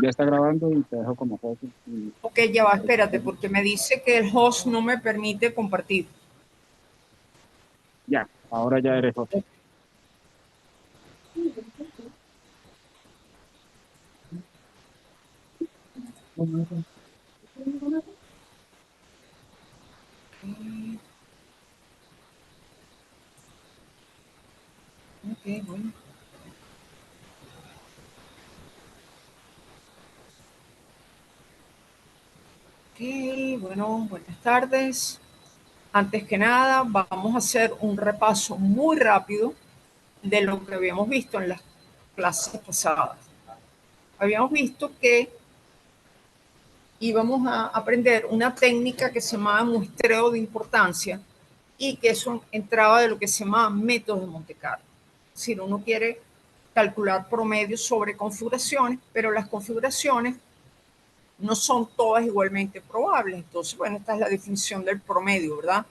Ya está grabando y te dejo como foto. Ok, ya va, espérate, porque me dice que el host no me permite compartir. Ya, ahora ya eres host. Ok, bueno. Ok, bueno, buenas tardes. Antes que nada, vamos a hacer un repaso muy rápido de lo que habíamos visto en las clases pasadas. Habíamos visto que íbamos a aprender una técnica que se llamaba muestreo de importancia y que eso entraba de lo que se llama métodos de Monte Carlo. Si uno quiere calcular promedios sobre configuraciones, pero las configuraciones no son todas igualmente probables. Entonces, bueno, esta es la definición del promedio, ¿verdad?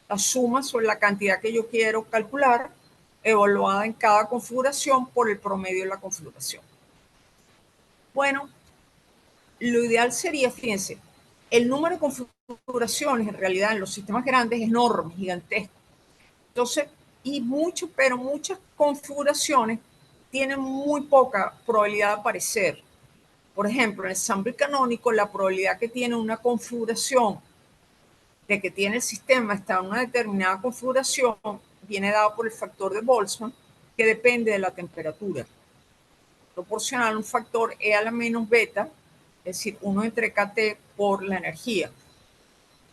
La suma sobre la cantidad que yo quiero calcular, evaluada en cada configuración por el promedio de la configuración. Bueno, lo ideal sería, fíjense, el número de configuraciones en realidad en los sistemas grandes es enorme, gigantesco. Entonces, pero muchas configuraciones tienen muy poca probabilidad de aparecer. Por ejemplo, en el ensamble canónico, la probabilidad que tiene una configuración de que tiene el sistema está en una determinada configuración viene dado por el factor de Boltzmann, que depende de la temperatura. Proporcional a un factor E a la menos beta, es decir, 1 entre KT por la energía.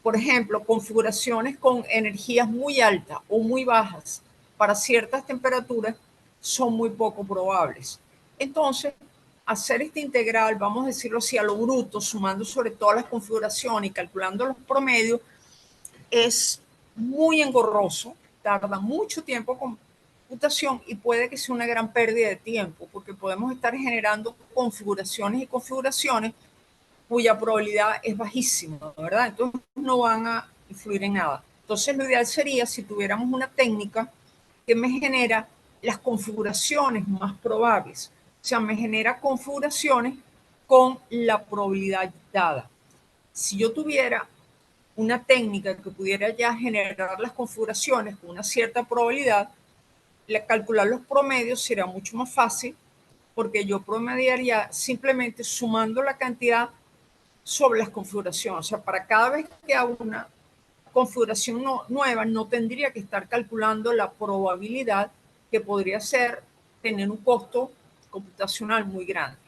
Por ejemplo, configuraciones con energías muy altas o muy bajas para ciertas temperaturas son muy poco probables. Entonces, hacer este integral, vamos a decirlo así, a lo bruto, sumando sobre todas las configuraciones y calculando los promedios, es muy engorroso, tarda mucho tiempo con computación y puede que sea una gran pérdida de tiempo, porque podemos estar generando configuraciones y configuraciones cuya probabilidad es bajísima, ¿verdad? Entonces no van a influir en nada. Entonces lo ideal sería si tuviéramos una técnica que me genera las configuraciones más probables. O sea, me genera configuraciones con la probabilidad dada. Si yo tuviera una técnica que pudiera ya generar las configuraciones con una cierta probabilidad, calcular los promedios será mucho más fácil porque yo promediaría simplemente sumando la cantidad sobre las configuraciones. O sea, para cada vez que hago una configuración nueva, no tendría que estar calculando la probabilidad que podría ser tener un costo computacional muy grande.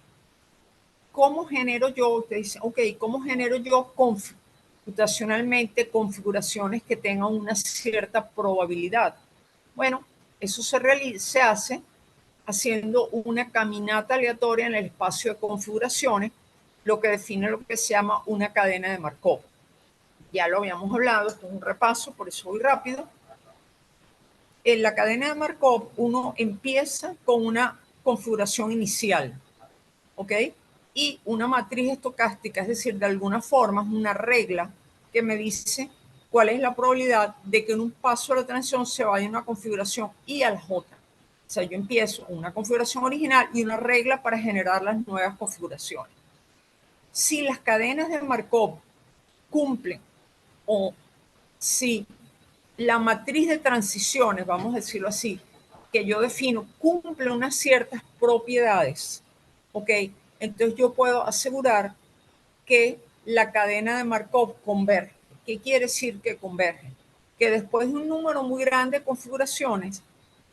¿Cómo genero yo? Usted dice, ok, ¿cómo genero yo computacionalmente configuraciones que tengan una cierta probabilidad? Bueno, eso se hace haciendo una caminata aleatoria en el espacio de configuraciones, lo que define lo que se llama una cadena de Markov. Ya lo habíamos hablado, esto es un repaso, por eso voy rápido. En la cadena de Markov uno empieza con una configuración inicial, ¿ok? Y una matriz estocástica, es decir, de alguna forma es una regla que me dice cuál es la probabilidad de que en un paso de la transición se vaya una configuración I a la J. O sea, yo empiezo una configuración original y una regla para generar las nuevas configuraciones. Si las cadenas de Markov cumplen o si la matriz de transiciones, vamos a decirlo así, que yo defino, cumple unas ciertas propiedades, ¿ok? Entonces yo puedo asegurar que la cadena de Markov converge. ¿Qué quiere decir que converge? Que después de un número muy grande de configuraciones,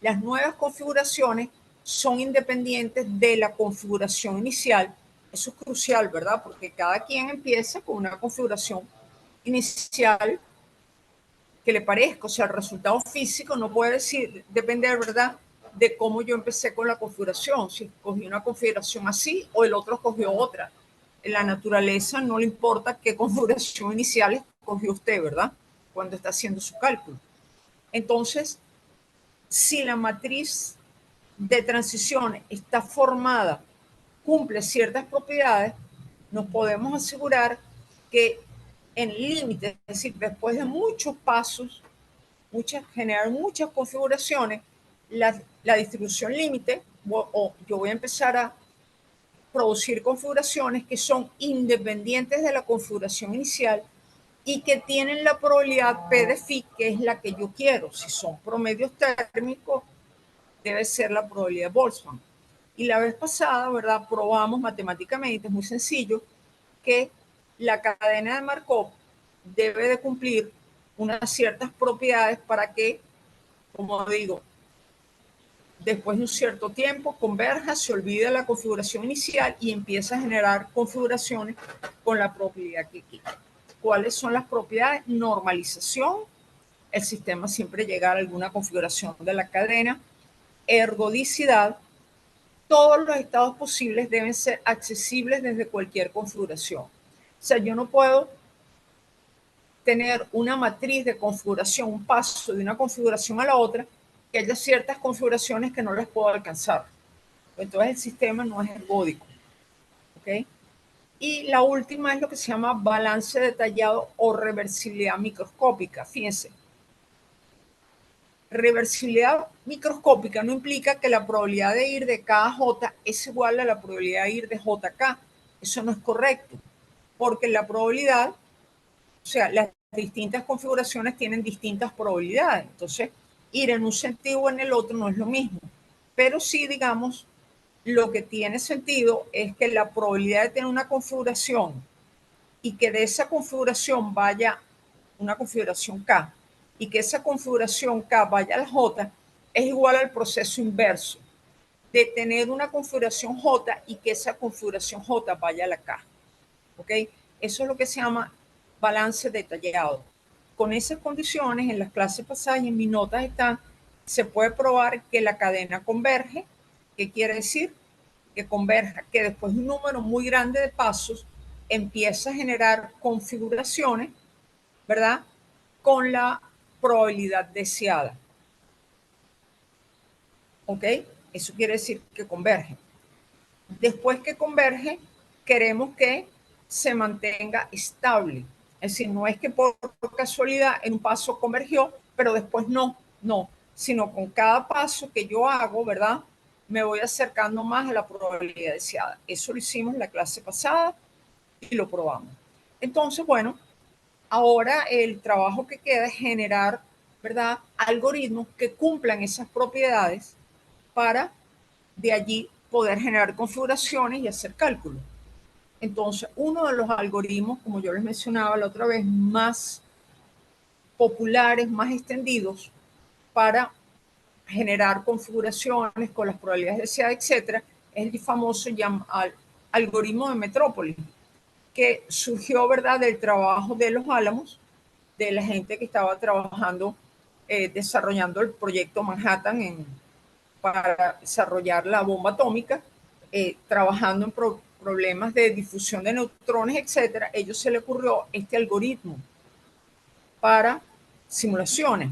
las nuevas configuraciones son independientes de la configuración inicial. Eso es crucial, ¿verdad? Porque cada quien empieza con una configuración inicial que le parezca, o sea, el resultado físico no puede depender, ¿verdad?, de cómo yo empecé con la configuración, si cogí una configuración así o el otro cogió otra. En la naturaleza no le importa qué configuración inicial escogió usted, ¿verdad?, cuando está haciendo su cálculo. Entonces, si la matriz de transición está formada, cumple ciertas propiedades, nos podemos asegurar que en límite, es decir, después de muchos pasos, generar muchas configuraciones, la distribución límite, o yo voy a empezar a producir configuraciones que son independientes de la configuración inicial y que tienen la probabilidad P de phi, que es la que yo quiero. Si son promedios térmicos, debe ser la probabilidad de Boltzmann. Y la vez pasada, ¿verdad? Probamos matemáticamente, es muy sencillo, que la cadena de Markov debe de cumplir unas ciertas propiedades para que, como digo, después de un cierto tiempo converja, se olvida la configuración inicial y empieza a generar configuraciones con la propiedad que quiere. ¿Cuáles son las propiedades? Normalización, el sistema siempre llega a alguna configuración de la cadena. Ergodicidad, todos los estados posibles deben ser accesibles desde cualquier configuración. O sea, yo no puedo tener una matriz de configuración, un paso de una configuración a la otra, que haya ciertas configuraciones que no las puedo alcanzar. Entonces el sistema no es ergódico. ¿Ok? Y la última es lo que se llama balance detallado o reversibilidad microscópica. Fíjense, reversibilidad microscópica no implica que la probabilidad de ir de K a J es igual a la probabilidad de ir de J a K. Eso no es correcto, porque la probabilidad, o sea, las distintas configuraciones tienen distintas probabilidades. Entonces, ir en un sentido o en el otro no es lo mismo. Pero sí, digamos, lo que tiene sentido es que la probabilidad de tener una configuración y que de esa configuración vaya una configuración K y que esa configuración K vaya a la J es igual al proceso inverso de tener una configuración J y que esa configuración J vaya a la K. ¿Ok? Eso es lo que se llama balance detallado. Con esas condiciones, en las clases pasadas y en mis notas están, se puede probar que la cadena converge. ¿Qué quiere decir? Que converja, que después de un número muy grande de pasos empieza a generar configuraciones, ¿verdad? Con la probabilidad deseada. ¿Ok? Eso quiere decir que converge. Después que converge, queremos que se mantenga estable. Es decir, no es que por casualidad en un paso convergió, pero después no, sino con cada paso que yo hago, ¿verdad? Me voy acercando más a la probabilidad deseada. Eso lo hicimos en la clase pasada y lo probamos. Entonces, bueno, ahora el trabajo que queda es generar, ¿verdad? Algoritmos que cumplan esas propiedades para de allí poder generar configuraciones y hacer cálculos. Entonces, uno de los algoritmos, como yo les mencionaba la otra vez, más populares, más extendidos para generar configuraciones con las probabilidades deseadas, etcétera, es el famoso algoritmo de Metrópolis, que surgió, ¿verdad?, del trabajo de los Álamos, de la gente que estaba trabajando, desarrollando el proyecto Manhattan para desarrollar la bomba atómica, trabajando en problemas de difusión de neutrones, etcétera. A ellos se le ocurrió este algoritmo para simulaciones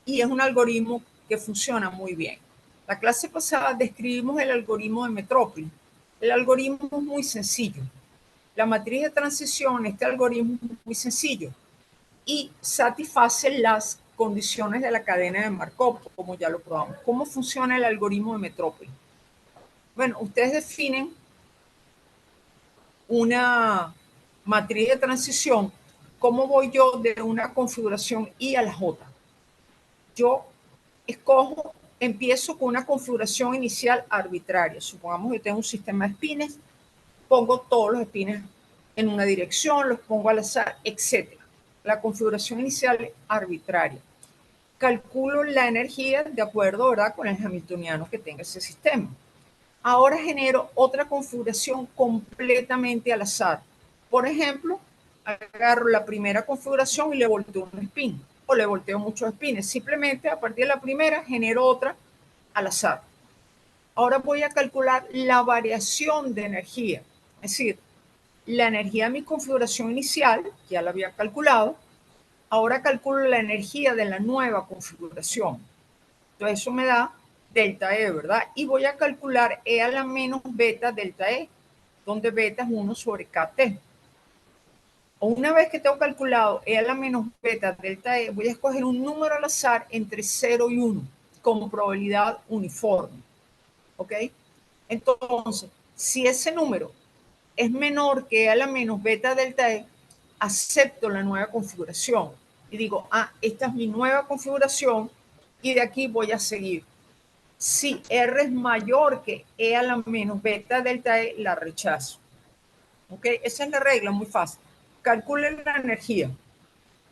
y es un algoritmo que funciona muy bien. La clase pasada describimos el algoritmo de Metrópolis. El algoritmo es muy sencillo. La matriz de transición, este algoritmo es muy sencillo y satisface las condiciones de la cadena de Markov, como ya lo probamos. ¿Cómo funciona el algoritmo de Metrópolis? Bueno, ustedes definen una matriz de transición. ¿Cómo voy yo de una configuración I a la J? Yo escojo, empiezo con una configuración inicial arbitraria. Supongamos que tengo un sistema de espines, pongo todos los espines en una dirección, los pongo al azar, etc. La configuración inicial es arbitraria. Calculo la energía de acuerdo, ¿verdad?, con el hamiltoniano que tenga ese sistema. Ahora genero otra configuración completamente al azar. Por ejemplo, agarro la primera configuración y le volteo un spin o le volteo muchos spins. Simplemente a partir de la primera genero otra al azar. Ahora voy a calcular la variación de energía. Es decir, la energía de mi configuración inicial, ya la había calculado. Ahora calculo la energía de la nueva configuración. Entonces eso me da delta E, ¿verdad? Y voy a calcular E a la menos beta delta E, donde beta es 1 sobre KT. O una vez que tengo calculado E a la menos beta delta E, voy a escoger un número al azar entre 0 y 1 con probabilidad uniforme. ¿Ok? Entonces, Si ese número es menor que E a la menos beta delta E, acepto la nueva configuración y digo, esta es mi nueva configuración y de aquí voy a seguir. Si R es mayor que E a la menos beta delta E, la rechazo. ¿Ok? Esa es la regla, muy fácil. Calcule la energía.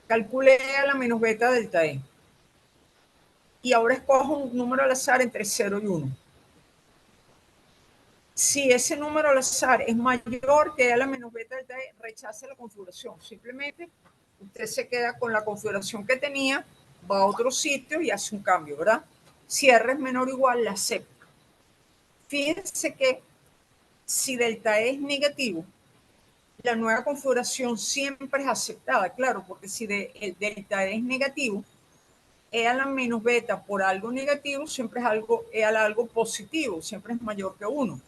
Calcule E a la menos beta delta E. Y ahora escojo un número al azar entre 0 y 1. Si ese número al azar es mayor que E a la menos beta delta E, rechace la configuración. Simplemente usted se queda con la configuración que tenía, va a otro sitio y hace un cambio, ¿verdad? Si R es menor o igual, la acepta. Fíjense que si delta E es negativo, la nueva configuración siempre es aceptada, claro, porque si el delta E es negativo, E a la menos beta por algo negativo siempre es E a la algo positivo, siempre es mayor que 1.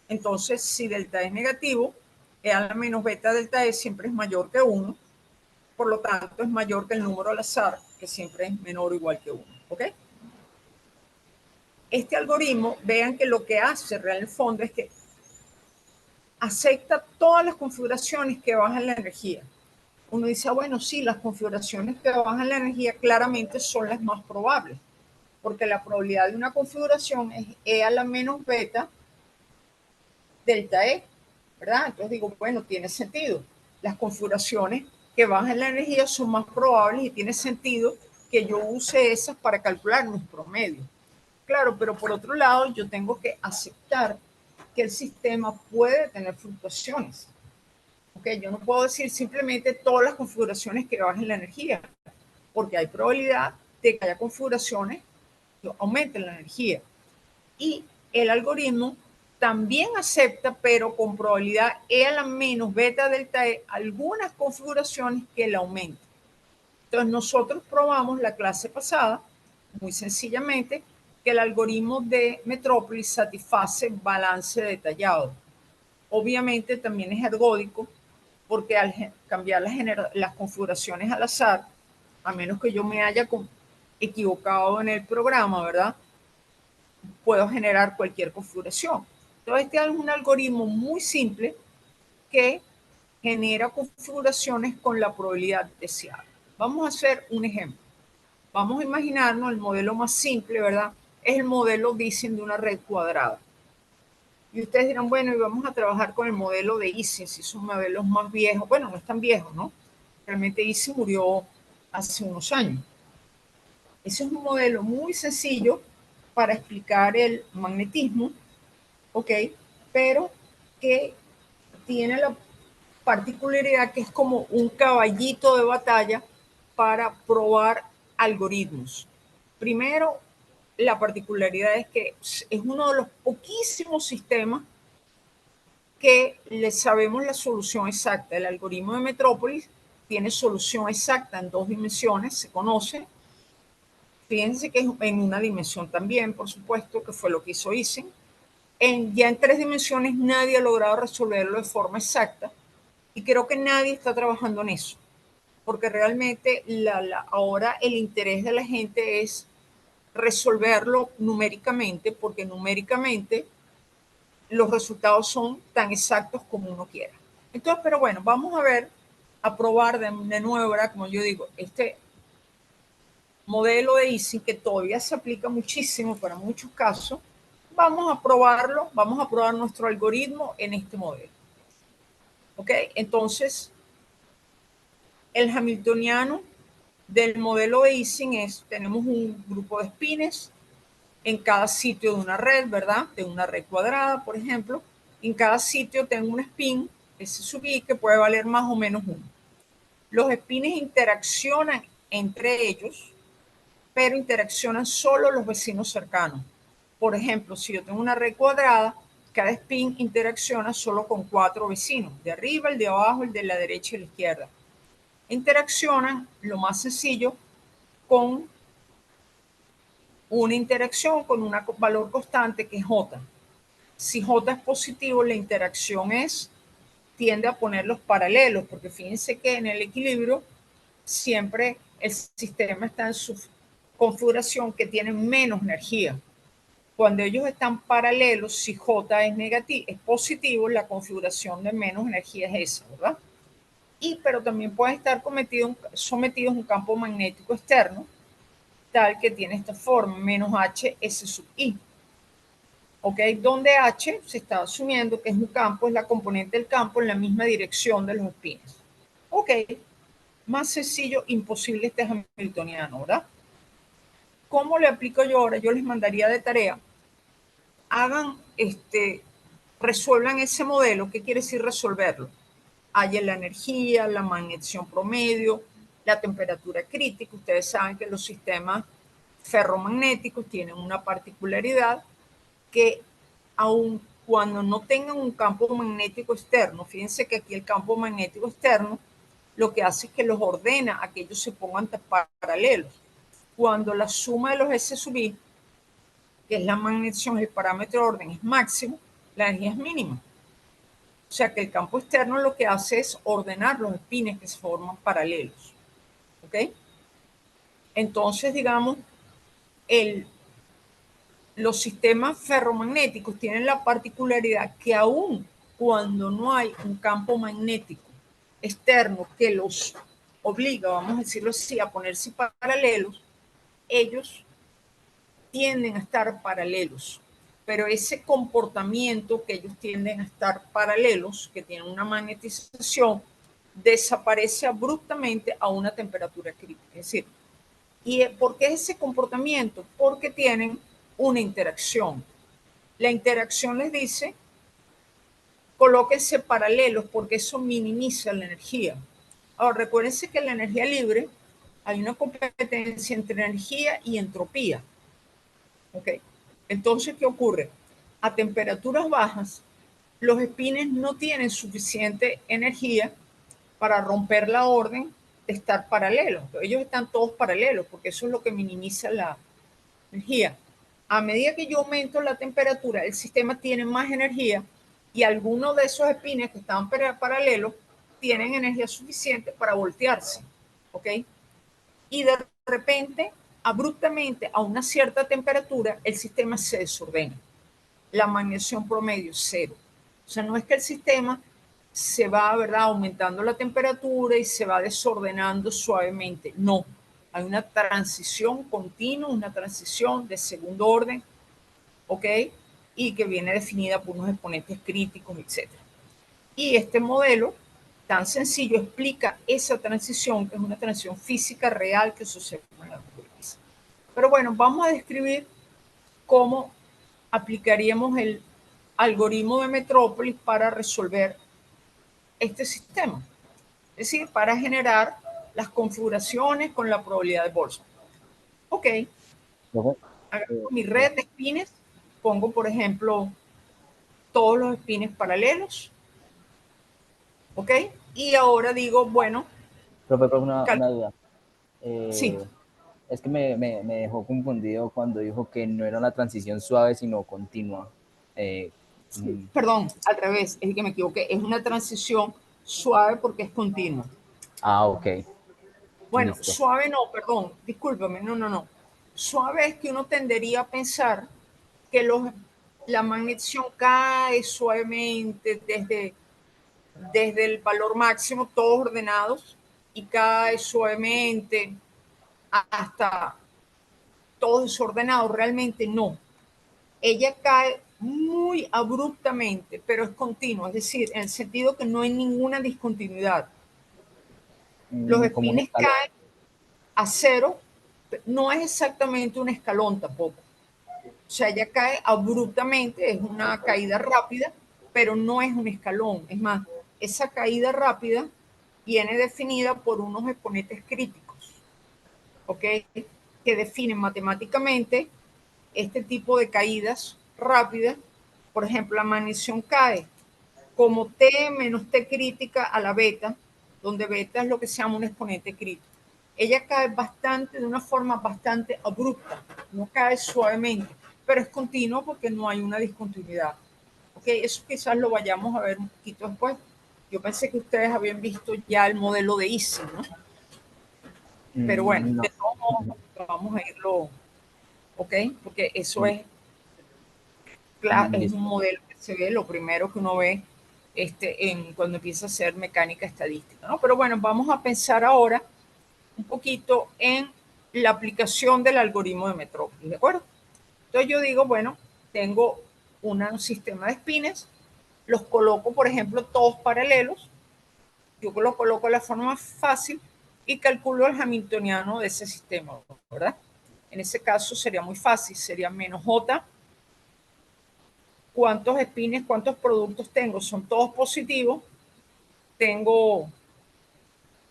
Entonces, si delta E es negativo, E a la menos beta delta E siempre es mayor que 1, por lo tanto es mayor que el número al azar, que siempre es menor o igual que 1, ¿ok? Este algoritmo, vean que lo que hace en el fondo es que acepta todas las configuraciones que bajan la energía. Uno dice, bueno, sí, las configuraciones que bajan la energía claramente son las más probables, porque la probabilidad de una configuración es E a la menos beta delta E, ¿verdad? Entonces digo, bueno, tiene sentido. Las configuraciones que bajan la energía son más probables y tiene sentido que yo use esas para calcular mis promedios. Claro, pero por otro lado, yo tengo que aceptar que el sistema puede tener fluctuaciones. Okay, yo no puedo decir simplemente todas las configuraciones que bajen la energía, porque hay probabilidad de que haya configuraciones que aumenten la energía. Y el algoritmo también acepta, pero con probabilidad E a la menos beta delta E, algunas configuraciones que la aumenten. Entonces nosotros probamos la clase pasada, muy sencillamente, que el algoritmo de Metrópolis satisface balance detallado. Obviamente también es ergódico, porque al cambiar las configuraciones al azar, a menos que yo me haya equivocado en el programa, ¿verdad? Puedo generar cualquier configuración. Entonces, este es un algoritmo muy simple que genera configuraciones con la probabilidad deseada. Vamos a hacer un ejemplo. Vamos a imaginarnos el modelo más simple, ¿verdad? Es el modelo Ising de una red cuadrada. Y ustedes dirán, bueno, y vamos a trabajar con el modelo de Ising, si son modelos más viejos. Bueno, no es tan viejo, ¿no? Realmente Ising murió hace unos años. Ese es un modelo muy sencillo para explicar el magnetismo, ¿ok? Pero que tiene la particularidad que es como un caballito de batalla para probar algoritmos. Primero, la particularidad es que es uno de los poquísimos sistemas que le sabemos la solución exacta. El algoritmo de Metrópolis tiene solución exacta en 2 dimensiones, se conoce. Fíjense que es en una dimensión también, por supuesto, que fue lo que hizo Ising. Ya en 3 dimensiones nadie ha logrado resolverlo de forma exacta y creo que nadie está trabajando en eso, porque realmente ahora el interés de la gente es resolverlo numéricamente, porque numéricamente los resultados son tan exactos como uno quiera. Entonces, pero bueno, vamos a ver, a probar de nuevo, ¿verdad? Como yo digo, este modelo de Ising que todavía se aplica muchísimo para muchos casos, vamos a probarlo, vamos a probar nuestro algoritmo en este modelo. ¿Ok? Entonces, el hamiltoniano del modelo de Ising es, tenemos un grupo de espines en cada sitio de una red, ¿verdad? De una red cuadrada, por ejemplo. En cada sitio tengo un spin, ese sub i, que puede valer más o menos 1. Los espines interaccionan entre ellos, pero interaccionan solo los vecinos cercanos. Por ejemplo, si yo tengo una red cuadrada, cada spin interacciona solo con 4 vecinos, de arriba, el de abajo, el de la derecha y la izquierda. Interaccionan, lo más sencillo, con una interacción con un valor constante que es J. Si J es positivo, la interacción tiende a ponerlos paralelos, porque fíjense que en el equilibrio siempre el sistema está en su configuración que tiene menos energía. Cuando ellos están paralelos, si J es negativo, es positivo, la configuración de menos energía es esa, ¿verdad? Pero también pueden estar sometidos a un campo magnético externo, tal que tiene esta forma, menos H S sub I. ¿Ok? Donde H se está asumiendo que es un campo, es la componente del campo en la misma dirección de los espines. Ok, más sencillo, imposible este hamiltoniano, ¿verdad? ¿Cómo le aplico yo ahora? Yo les mandaría de tarea, hagan, resuelvan ese modelo. ¿Qué quiere decir resolverlo? Hay la energía, la magneción promedio, la temperatura crítica. Ustedes saben que los sistemas ferromagnéticos tienen una particularidad que aun cuando no tengan un campo magnético externo, fíjense que aquí el campo magnético externo lo que hace es que los ordena a que ellos se pongan paralelos. Cuando la suma de los S sub I, que es la magneción, el parámetro de orden es máximo, la energía es mínima. O sea que el campo externo lo que hace es ordenar los espines que se forman paralelos. ¿Ok? Entonces, digamos, los sistemas ferromagnéticos tienen la particularidad que aún cuando no hay un campo magnético externo que los obliga, vamos a decirlo así, a ponerse paralelos, ellos tienden a estar paralelos. Pero ese comportamiento que ellos tienden a estar paralelos, que tienen una magnetización, desaparece abruptamente a una temperatura crítica. Es decir, ¿y por qué ese comportamiento? Porque tienen una interacción. La interacción les dice, colóquense paralelos porque eso minimiza la energía. Ahora, recuérdense que en la energía libre hay una competencia entre energía y entropía. ¿Ok? Entonces, ¿qué ocurre? A temperaturas bajas, los espines no tienen suficiente energía para romper la orden de estar paralelos. Ellos están todos paralelos porque eso es lo que minimiza la energía. A medida que yo aumento la temperatura, el sistema tiene más energía y algunos de esos espines que estaban paralelos tienen energía suficiente para voltearse. ¿Ok? Y de repente, abruptamente, a una cierta temperatura, el sistema se desordena. La magneción promedio es cero. O sea, no es que el sistema se va, ¿verdad?, aumentando la temperatura y se va desordenando suavemente. No, hay una transición continua, una transición de segundo orden, ¿ok? Y que viene definida por unos exponentes críticos, etc. Y este modelo tan sencillo explica esa transición, que es una transición física real que sucede en la naturaleza. Pero bueno, vamos a describir cómo aplicaríamos el algoritmo de Metrópolis para resolver este sistema. Es decir, para generar las configuraciones con la probabilidad de Boltzmann. Ok, agarro mi red de espines, pongo, por ejemplo, todos los espines paralelos. Ok, y ahora digo, bueno. Profe, una duda. Sí. Es que me dejó confundido cuando dijo que no era una transición suave, sino continua. Sí, perdón, al revés, es que me equivoqué. Es una transición suave porque es continua. Ah, ok. Bueno, Listo. suave no, perdón, discúlpame, no. Suave es que uno tendería a pensar que la magneción cae suavemente desde el valor máximo, todos ordenados, y cae suavemente hasta todos desordenados. Realmente no. Ella cae muy abruptamente, pero es continua, es decir, en el sentido que no hay ninguna discontinuidad. Los Como un espines escalón. caen a cero, no es exactamente un escalón tampoco. O sea, ella cae abruptamente, es una caída rápida, pero no es un escalón. Es más, esa caída rápida viene definida por unos exponentes críticos, ¿ok? Que definen matemáticamente este tipo de caídas rápidas. Por ejemplo, la magneción cae como T menos T crítica a la beta, donde beta es lo que se llama un exponente crítico. Ella cae de una forma bastante abrupta, no cae suavemente, pero es continuo porque no hay una discontinuidad. ¿Ok? Eso quizás lo vayamos a ver un poquito después. Yo pensé que ustedes habían visto ya el modelo de Ising, ¿no? Pero bueno, No. de todos modos vamos a irlo, ¿ok? Porque eso es Es Listo. un modelo que se ve, lo primero que uno ve cuando empieza a hacer mecánica estadística, ¿no? Pero bueno, vamos a pensar ahora un poquito en la aplicación del algoritmo de Metrópolis, ¿de acuerdo? Entonces yo digo, bueno, tengo un sistema de espines, los coloco, por ejemplo, todos paralelos, yo los coloco de la forma más fácil y calculo el hamiltoniano de ese sistema, ¿verdad? En ese caso sería muy fácil, sería menos J. ¿Cuántos espines, cuántos productos tengo? Son todos positivos.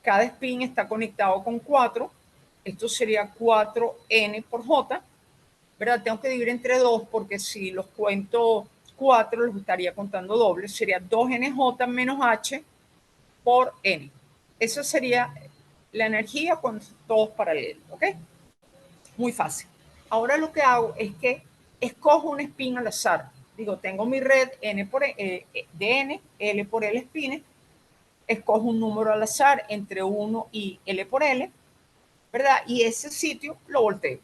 Cada spin está conectado con 4. Esto sería 4n por J, ¿verdad? Tengo que dividir entre 2 porque si los cuento 4 los estaría contando doble. Sería 2nj menos h por n. Esa sería la energía cuando todos paralelos, ¿ok? Muy fácil. Ahora lo que hago es que escojo un spin al azar. Digo, tengo mi red n por, de n, L por L spines. Escojo un número al azar entre 1 y L por L, ¿verdad? Y ese sitio lo volteo.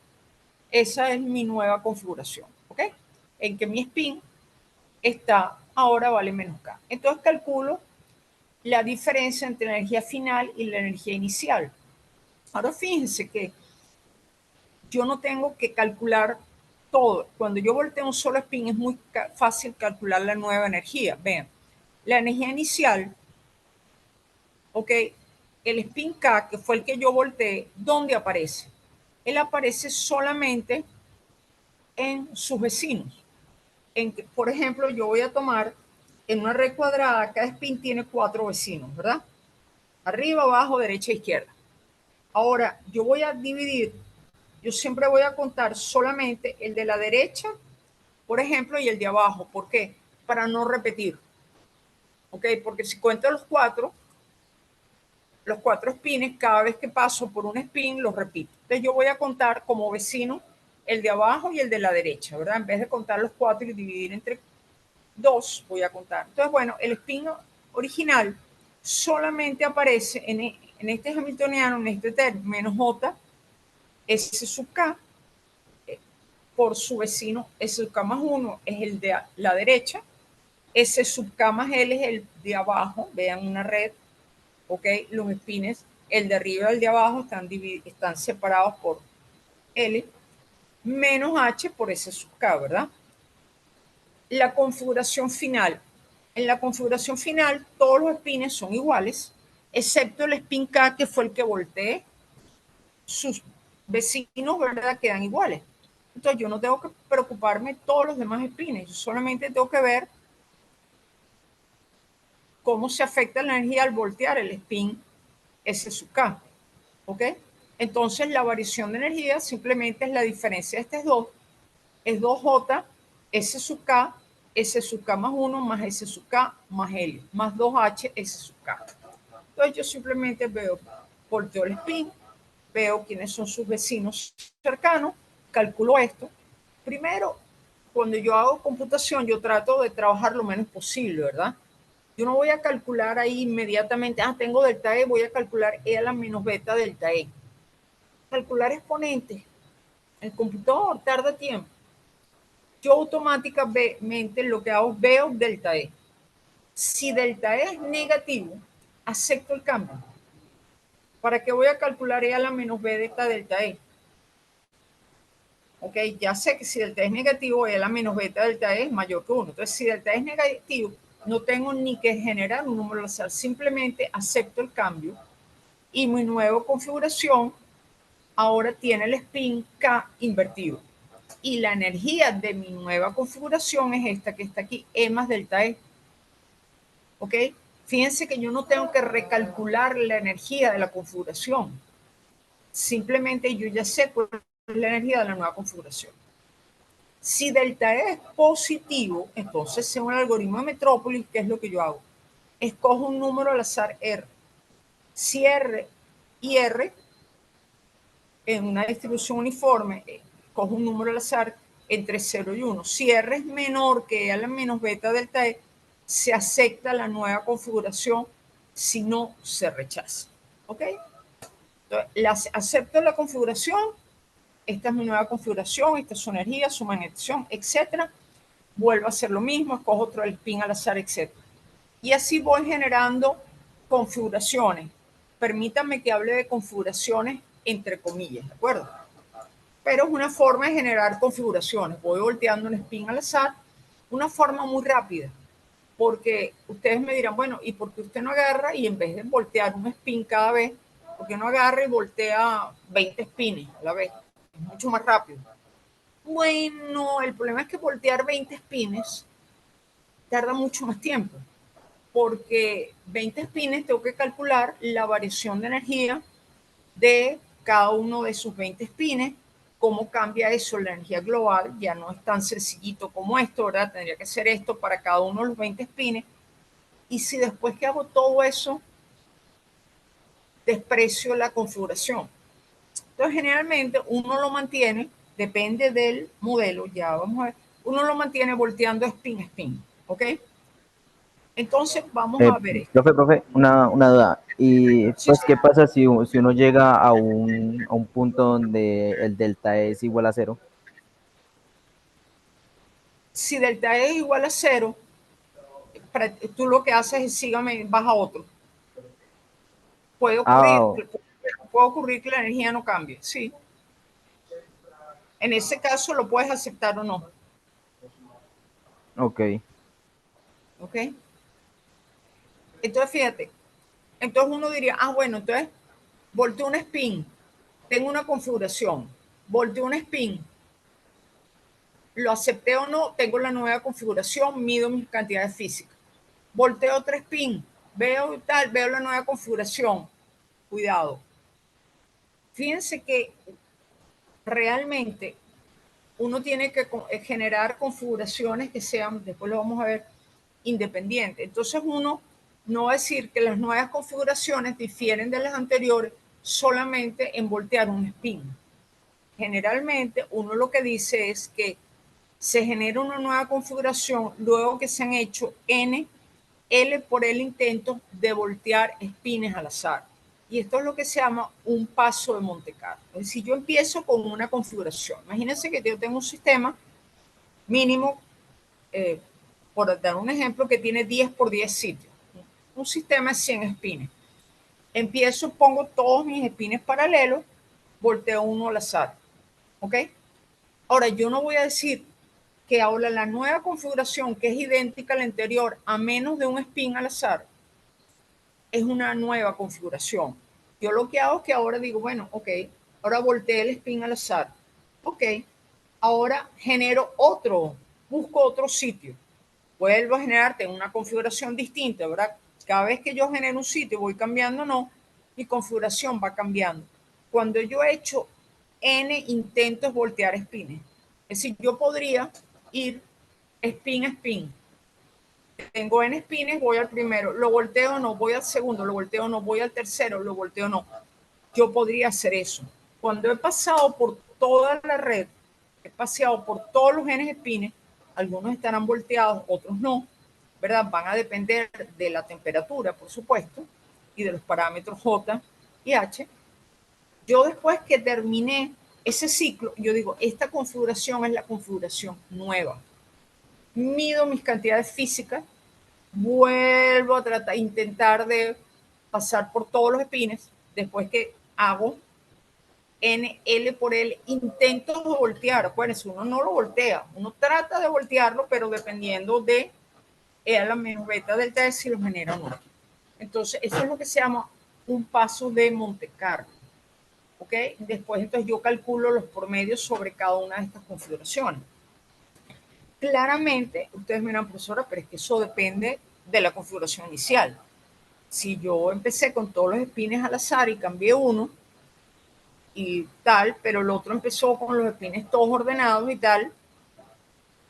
Esa es mi nueva configuración, ¿ok? En que mi spin está ahora vale menos K. Entonces calculo la diferencia entre la energía final y la energía inicial. Ahora fíjense que yo no tengo que calcular todo. Cuando yo volteo un solo spin es muy fácil calcular la nueva energía. Vean, la energía inicial, ¿ok? El spin K, que fue el que yo volteé, ¿dónde aparece? Él aparece solamente en sus vecinos. Por ejemplo, yo voy a tomar en una red cuadrada, cada spin tiene 4 vecinos, ¿verdad? Arriba, abajo, derecha, izquierda. Ahora, yo voy a dividir, yo siempre voy a contar solamente el de la derecha, por ejemplo, y el de abajo. ¿Por qué? Para no repetir. ¿Ok? Porque si cuento los cuatro spines, cada vez que paso por un spin, los repito. Entonces yo voy a contar como vecino el de abajo y el de la derecha, ¿verdad? En vez de contar los 4 y dividir entre 2, voy a contar. Entonces, bueno, el spin original solamente aparece en este hamiltoniano, en este término, menos J, S sub K, por su vecino, S sub K más 1 es el de la derecha, S sub K más L es el de abajo, vean una red, ¿ok? Los espines, el de arriba y el de abajo están separados por L, menos H por S sub K, ¿verdad? La configuración final. En la configuración final, todos los espines son iguales, excepto el spin K, que fue el que volteé. Sus vecinos, ¿verdad?, quedan iguales. Entonces, yo no tengo que preocuparme de todos los demás espines. Yo solamente tengo que ver cómo se afecta la energía al voltear el spin S sub K. ¿Ok? Entonces, la variación de energía simplemente es la diferencia de estos dos. Es 2J, S sub K, S sub K más 1 más S sub K más L, más 2H, S sub K. Entonces yo simplemente volteo el spin, veo quiénes son sus vecinos cercanos, calculo esto. Primero, cuando yo hago computación, yo trato de trabajar lo menos posible, ¿verdad? Yo no voy a calcular ahí inmediatamente, tengo delta E, voy a calcular E a la menos beta delta E. Calcular exponentes, el computador tarda tiempo. Yo automáticamente lo que hago es veo delta E. Si delta E es negativo, acepto el cambio. ¿Para qué voy a calcular E a la menos B de esta delta E? Ok, ya sé que si delta E es negativo, E a la menos beta delta E es mayor que 1. Entonces, si delta E es negativo, no tengo ni que generar un número al azar, simplemente acepto el cambio y mi nueva configuración ahora tiene el spin K invertido. Y la energía de mi nueva configuración es esta que está aquí, E más delta E. ¿Ok? Fíjense que yo no tengo que recalcular la energía de la configuración. Simplemente yo ya sé cuál es la energía de la nueva configuración. Si delta E es positivo, entonces según el algoritmo de Metrópolis, ¿qué es lo que yo hago? Escojo un número al azar R. Si R y R en una distribución uniforme, cojo un número al azar entre 0 y 1. Si R es menor que a la menos beta delta E, se acepta la nueva configuración, si no, se rechaza. ¿Ok? Entonces, acepto la configuración, esta es mi nueva configuración, esta es su energía, su magnetización, etc. vuelvo a hacer lo mismo, escojo otro spin al azar, etc. Y así voy generando configuraciones. Permítanme que hable de configuraciones entre comillas, ¿de acuerdo? Pero es una forma de generar configuraciones. Voy volteando un spin al azar, una forma muy rápida, porque ustedes me dirán, bueno, ¿y por qué usted no agarra y en vez de voltear un spin cada vez, por qué no agarra y voltea 20 spins a la vez? Es mucho más rápido. Bueno, el problema es que voltear 20 spins tarda mucho más tiempo, porque 20 spins tengo que calcular la variación de energía de cada uno de sus 20 spins, cómo cambia eso la energía global, ya no es tan sencillito como esto, ¿verdad? Tendría que ser esto para cada uno de los 20 spins, y si después que hago todo eso, desprecio la configuración. Entonces, generalmente uno lo mantiene, depende del modelo, ya vamos a ver, uno lo mantiene volteando spin, ¿ok? Entonces, vamos a ver esto. Profe, una duda. Y Sí, pues, sí. ¿qué pasa si uno llega a un punto donde el delta es igual a cero? Si delta E es igual a cero, tú lo que haces es sígame, vas a otro. Ah, Puede ocurrir que la energía no cambie, sí. En ese caso lo puedes aceptar o no, ok. ¿ok? Entonces, fíjate, entonces uno diría, ah, bueno, entonces volteo un spin, tengo una configuración, volteo un spin, lo acepté o no, tengo la nueva configuración, mido mis cantidades físicas. Volteo otro spin, veo tal, veo la nueva configuración. Cuidado. Fíjense que realmente uno tiene que generar configuraciones que sean, después lo vamos a ver, independientes. Entonces uno no va a decir que las nuevas configuraciones difieren de las anteriores solamente en voltear un spin. Generalmente uno lo que dice es que se genera una nueva configuración luego que se han hecho L por L intentos de voltear spins al azar. Y esto es lo que se llama un paso de Monte Carlo. Es decir, yo empiezo con una configuración. Imagínense que yo tengo un sistema mínimo, por dar un ejemplo, que tiene 10 por 10 sitios. Un sistema de 100 spins. Empiezo, pongo todos mis spins paralelos, volteo uno al azar. ¿Ok? Ahora, yo no voy a decir que ahora la nueva configuración, que es idéntica a la anterior, a menos de un spin al azar, es una nueva configuración. Yo lo que hago es que ahora digo, bueno, ok, ahora volteé el spin al azar. Ok, ahora genero otro, busco otro sitio. Vuelvo a generar, tengo una configuración distinta, ¿verdad? Cada vez que yo genero un sitio voy cambiando, no, mi configuración va cambiando. Cuando yo he hecho N intentos voltear spins, es decir, yo podría ir spin a spin. Tengo N spins, voy al primero, lo volteo, no, voy al segundo, lo volteo, no, voy al tercero, lo volteo, no. Yo podría hacer eso. Cuando he pasado por toda la red, he paseado por todos los N spins, algunos estarán volteados, otros no, ¿verdad? Van a depender de la temperatura, por supuesto, y de los parámetros J y H. Yo después que terminé ese ciclo, yo digo, esta configuración es la configuración nueva. Mido mis cantidades físicas, vuelvo a tratar, intentar de pasar por todos los spins, después que hago N, L por L, intento de voltear. Acuérdense, uno no lo voltea, uno trata de voltearlo, pero dependiendo de la menos beta del test si lo genera o no. Entonces, eso es lo que se llama un paso de Monte Carlo. ¿Ok? Después, entonces, yo calculo los promedios sobre cada una de estas configuraciones. Claramente, ustedes me dirán, profesora, pero es que eso depende de la configuración inicial. Si yo empecé con todos los spins al azar y cambié uno y tal, pero el otro empezó con los spins todos ordenados y tal,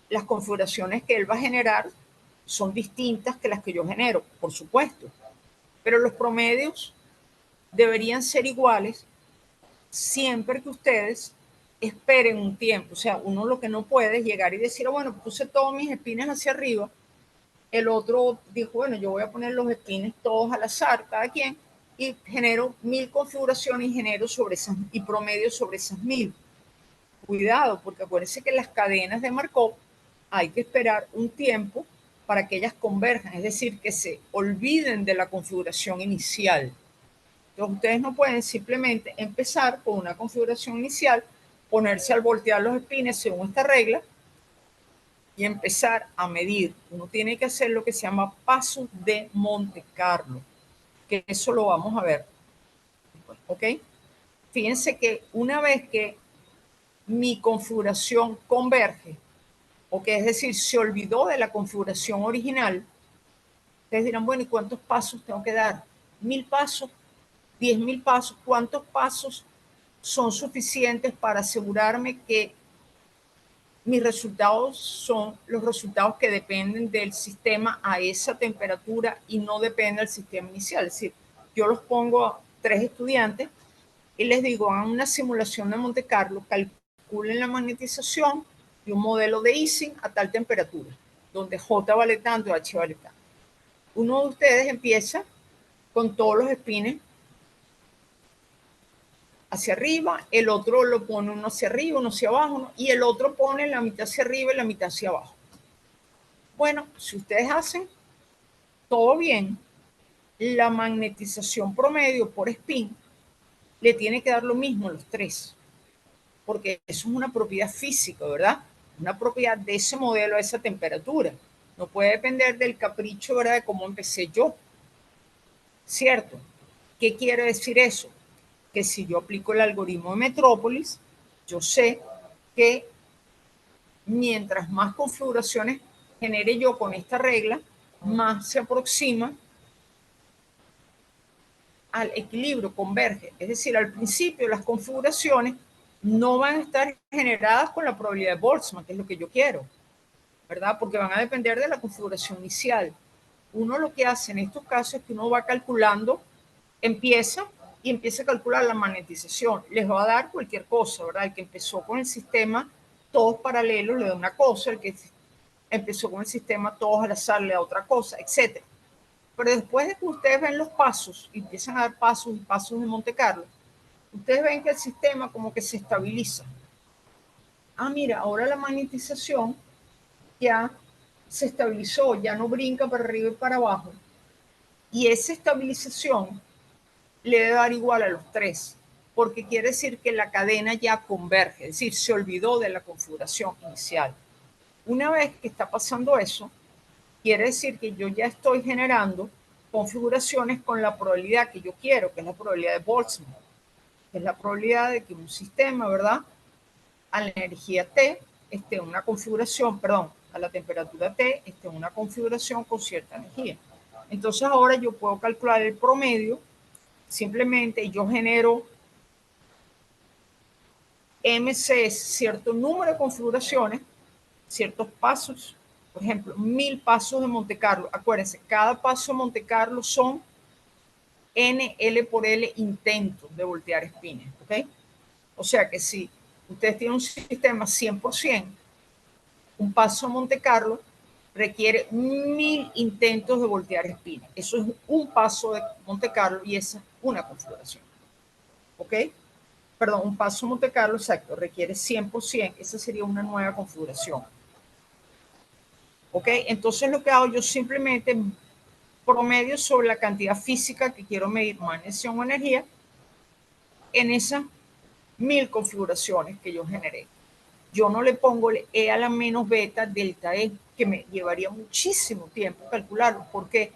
las configuraciones que él va a generar son distintas que las que yo genero, por supuesto. Pero los promedios deberían ser iguales siempre que ustedes esperen un tiempo. O sea, uno lo que no puede es llegar y decir, oh, bueno, puse todos mis spins hacia arriba. El otro dijo, bueno, yo voy a poner los spins todos al azar, cada quien, y genero 1000 configuraciones y genero sobre esas, y promedio sobre esas 1000. Cuidado, porque acuérdense que las cadenas de Markov hay que esperar un tiempo para que ellas converjan, es decir, que se olviden de la configuración inicial. Entonces, ustedes no pueden simplemente empezar con una configuración inicial, ponerse al voltear los espines según esta regla y empezar a medir. Uno tiene que hacer lo que se llama paso de Monte Carlo, que eso lo vamos a ver. ¿Ok? Fíjense que una vez que mi configuración converge, o que es decir, se olvidó de la configuración original, ustedes dirán, bueno, ¿y cuántos pasos tengo que dar? ¿1000 pasos? ¿10.000 pasos? ¿Cuántos pasos son suficientes para asegurarme que mis resultados son los resultados que dependen del sistema a esa temperatura y no depende del sistema inicial? Es decir, yo los pongo a 3 estudiantes y les digo, hagan una simulación de Monte Carlo, calculen la magnetización y un modelo de Ising a tal temperatura, donde J vale tanto y H vale tanto. Uno de ustedes empieza con todos los espines hacia arriba, el otro lo pone uno hacia arriba, uno hacia abajo, y el otro pone la mitad hacia arriba y la mitad hacia abajo. Bueno, si ustedes hacen todo bien, la magnetización promedio por spin le tiene que dar lo mismo a los tres, porque eso es una propiedad física, ¿verdad? Una propiedad de ese modelo a esa temperatura. No puede depender del capricho, ¿verdad?, de cómo empecé yo. ¿Cierto? ¿Qué quiere decir eso? Que si yo aplico el algoritmo de Metrópolis, yo sé que mientras más configuraciones genere yo con esta regla, más se aproxima al equilibrio, converge. Es decir, al principio las configuraciones no van a estar generadas con la probabilidad de Boltzmann, que es lo que yo quiero, ¿verdad? Porque van a depender de la configuración inicial. Uno lo que hace en estos casos es que uno va calculando, empieza a calcular la magnetización. Les va a dar cualquier cosa, ¿verdad? El que empezó con el sistema todos paralelos le da una cosa, el que empezó con el sistema todos al azar le da otra cosa, etc. Pero después de que ustedes ven los pasos y empiezan a dar pasos y pasos de Monte Carlo, ustedes ven que el sistema como que se estabiliza. Ah, mira, ahora la magnetización ya se estabilizó, ya no brinca para arriba y para abajo. Y esa estabilización le debe dar igual a los tres, porque quiere decir que la cadena ya converge, es decir, se olvidó de la configuración inicial. Una vez que está pasando eso, quiere decir que yo ya estoy generando configuraciones con la probabilidad que yo quiero, que es la probabilidad de Boltzmann, que es la probabilidad de que un sistema, ¿verdad?, a la energía T esté en una configuración, perdón, a la temperatura T esté en una configuración con cierta energía. Entonces ahora yo puedo calcular el promedio, simplemente yo genero MC, cierto número de configuraciones, ciertos pasos, por ejemplo, 1000 pasos de Monte Carlo. Acuérdense, cada paso de Monte Carlo son NL por L intentos de voltear espines, ¿ok? O sea que si ustedes tienen un sistema 100%, un paso de Monte Carlo requiere 1000 intentos de voltear espines. Eso es un paso de Monte Carlo y esa es una configuración, ¿ok? Perdón, un paso Monte Carlo, exacto, requiere 100%, esa sería una nueva configuración. ¿Ok? Entonces lo que hago yo simplemente promedio sobre la cantidad física que quiero medir, magnesium o energía, en esas 1000 configuraciones que yo generé. Yo no le pongo el E a la menos beta delta E, que me llevaría muchísimo tiempo calcularlo. ¿Por qué?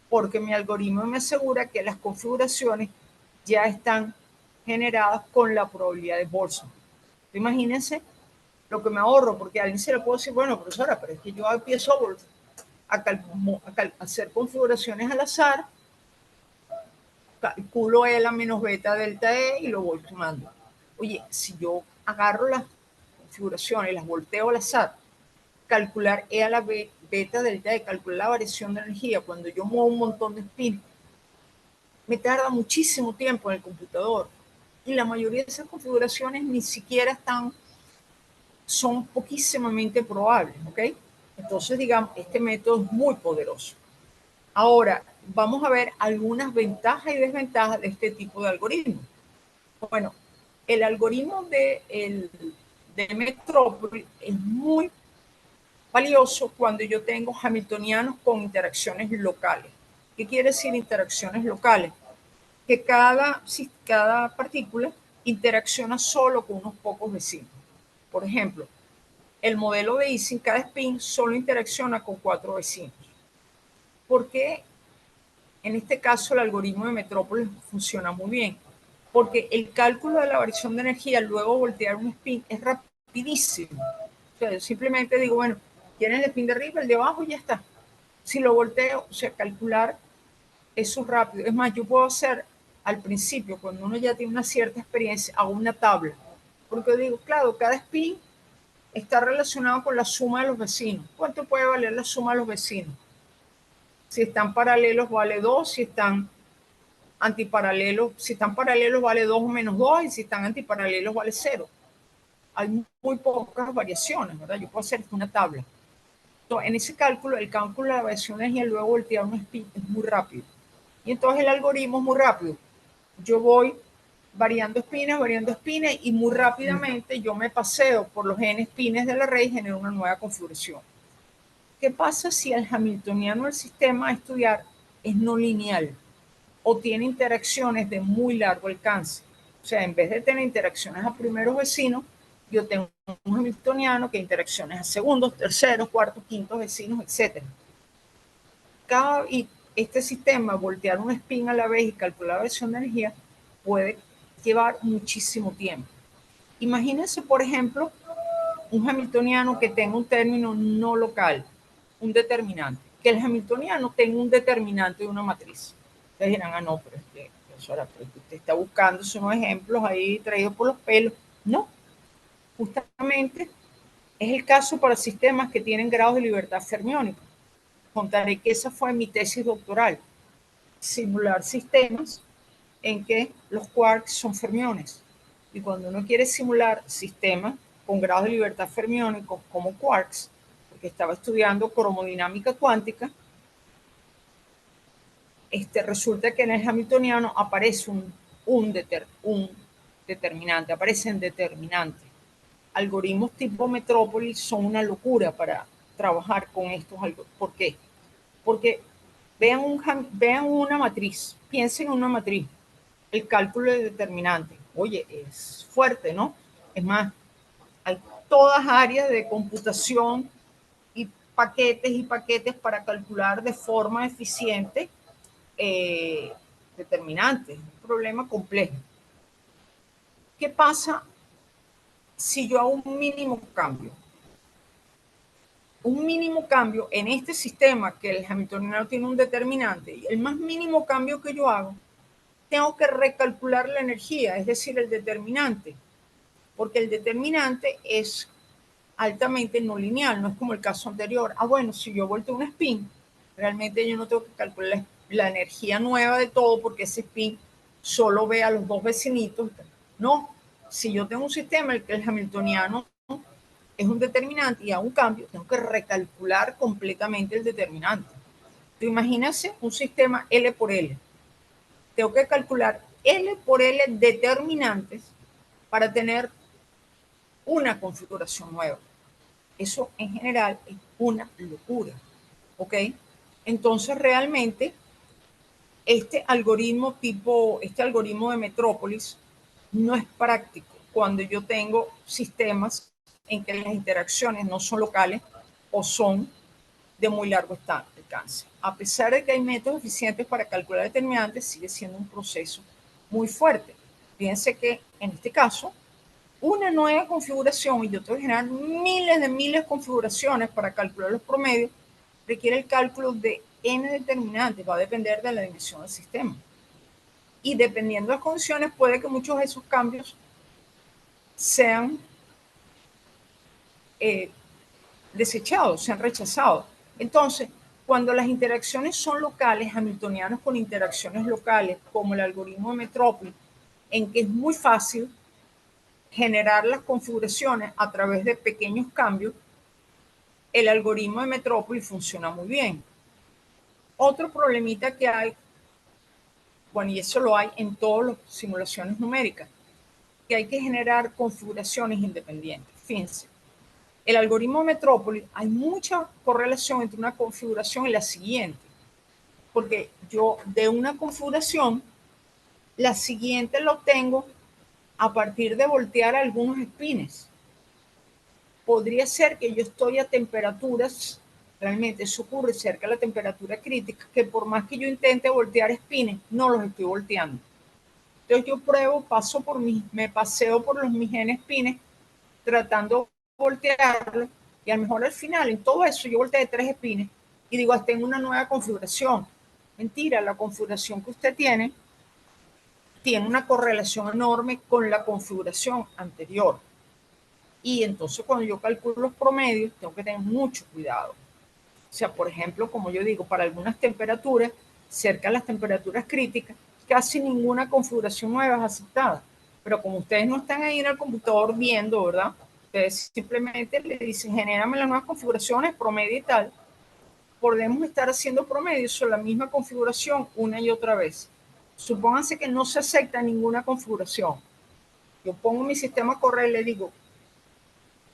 Porque mi algoritmo me asegura que las configuraciones ya están generadas con la probabilidad de Boltzmann. Imagínense lo que me ahorro, porque a alguien se le puede decir, bueno, profesora, pero es que yo empiezo a hacer configuraciones al azar, calculo E la menos beta delta E y lo voy sumando. Oye, si yo agarro las configuraciones y las volteo al azar, calcular E a la beta delta E, calcular la variación de energía cuando yo muevo un montón de spin, me tarda muchísimo tiempo en el computador. Y la mayoría de esas configuraciones ni siquiera son poquísimamente probables, ¿ok? Entonces, digamos, este método es muy poderoso. Ahora, vamos a ver algunas ventajas y desventajas de este tipo de algoritmo. Bueno, el algoritmo de Metrópolis es muy valioso cuando yo tengo hamiltonianos con interacciones locales. ¿Qué quiere decir interacciones locales? Que cada partícula interacciona solo con unos pocos vecinos. Por ejemplo, el modelo de Ising, cada spin solo interacciona con 4 vecinos. ¿Por qué en este caso el algoritmo de Metrópolis funciona muy bien? Porque el cálculo de la variación de energía luego de voltear un spin es rapidísimo. O sea, yo simplemente digo, bueno, ¿quién es el spin de arriba? El de abajo y ya está. Si lo volteo, o sea, calcular eso rápido. Es más, yo puedo hacer al principio, cuando uno ya tiene una cierta experiencia, hago una tabla. Porque digo, claro, cada spin está relacionado con la suma de los vecinos. ¿Cuánto puede valer la suma de los vecinos? Si están paralelos vale 2, si están antiparalelos, si están paralelos vale 2 o menos 2, y si están antiparalelos vale 0. Hay muy pocas variaciones, ¿verdad? Yo puedo hacer una tabla. Entonces, en ese cálculo, el cálculo de la variación de energía luego voltear un spin es muy rápido. Y entonces el algoritmo es muy rápido. Yo voy variando espines y muy rápidamente yo me paseo por los n espines del array y genero una nueva configuración. ¿Qué pasa si el hamiltoniano del sistema a estudiar es no lineal o tiene interacciones de muy largo alcance? O sea, en vez de tener interacciones a primeros vecinos, yo tengo un hamiltoniano que interacciones a segundos, terceros, cuartos, quintos vecinos, etc. Y este sistema, voltear un spin a la vez y calcular la versión de energía, puede llevar muchísimo tiempo. Imagínense, por ejemplo, un hamiltoniano que tenga un término no local, un determinante, que el hamiltoniano tenga un determinante de una matriz. Ustedes dirán, ah, no, pero es que, profesora, pero usted está buscando unos ejemplos ahí traídos por los pelos. No, justamente es el caso para sistemas que tienen grados de libertad fermiónica. Contaré que esa fue mi tesis doctoral, simular sistemas en que los quarks son fermiones. Y cuando uno quiere simular sistemas con grados de libertad fermiónicos como quarks, porque estaba estudiando cromodinámica cuántica, resulta que en el hamiltoniano aparece un determinante, aparecen determinantes. Algoritmos tipo Metrópolis son una locura para trabajar con estos algoritmos. ¿Por qué? Porque vean una matriz, piensen en una matriz, el cálculo de determinante. Oye, es fuerte, ¿no? Es más, hay todas áreas de computación y paquetes para calcular de forma eficiente determinantes. Un problema complejo. ¿Qué pasa si yo hago un mínimo cambio? Un mínimo cambio en este sistema, que el hamiltoniano tiene un determinante, y el más mínimo cambio que yo hago, tengo que recalcular la energía, es decir, el determinante, porque el determinante es altamente no lineal, no es como el caso anterior. Ah, bueno, si yo volteo un spin, realmente yo no tengo que calcular la energía nueva de todo, porque ese spin solo ve a los dos vecinitos. No, si yo tengo un sistema en el que el hamiltoniano es un determinante y a un cambio, tengo que recalcular completamente el determinante. Tú imagínate un sistema L por L. Tengo que calcular L por L determinantes para tener una configuración nueva. Eso en general es una locura, ¿ok? Entonces realmente este algoritmo de Metrópolis no es práctico cuando yo tengo sistemas en que las interacciones no son locales o son de muy largo alcance. A pesar de que hay métodos eficientes para calcular determinantes, sigue siendo un proceso muy fuerte. Fíjense que en este caso, una nueva configuración, y yo tengo que generar miles de configuraciones para calcular los promedios, requiere el cálculo de n determinantes, va a depender de la dimensión del sistema. Y dependiendo de las condiciones, puede que muchos de esos cambios sean desechados, sean rechazados. Entonces, cuando las interacciones son locales, hamiltonianos con interacciones locales, como el algoritmo de Metrópolis, en que es muy fácil generar las configuraciones a través de pequeños cambios, el algoritmo de Metrópolis funciona muy bien. Otro problemita que hay, bueno, y eso lo hay en todas las simulaciones numéricas, que hay que generar configuraciones independientes. Fíjense, el algoritmo Metrópoli, hay mucha correlación entre una configuración y la siguiente. Porque yo de una configuración, la siguiente lo obtengo a partir de voltear algunos espines. Podría ser que yo estoy a temperaturas, realmente eso ocurre cerca de la temperatura crítica, que por más que yo intente voltear espines, no los estoy volteando. Entonces yo pruebo, me paseo por mis genes espines, tratando de voltearlo, y a lo mejor al final, en todo eso, yo volteé 3 espines y digo, tengo una nueva configuración. Mentira, la configuración que usted tiene una correlación enorme con la configuración anterior. Y entonces cuando yo calculo los promedios, tengo que tener mucho cuidado. O sea, por ejemplo, como yo digo, para algunas temperaturas, cerca de las temperaturas críticas, casi ninguna configuración nueva es aceptada. Pero como ustedes no están ahí en el computador viendo, ¿verdad? Ustedes simplemente le dicen, genérame las nuevas configuraciones, promedio y tal. Podemos estar haciendo promedios sobre la misma configuración una y otra vez. Supónganse que no se acepta ninguna configuración. Yo pongo mi sistema a correr y le digo,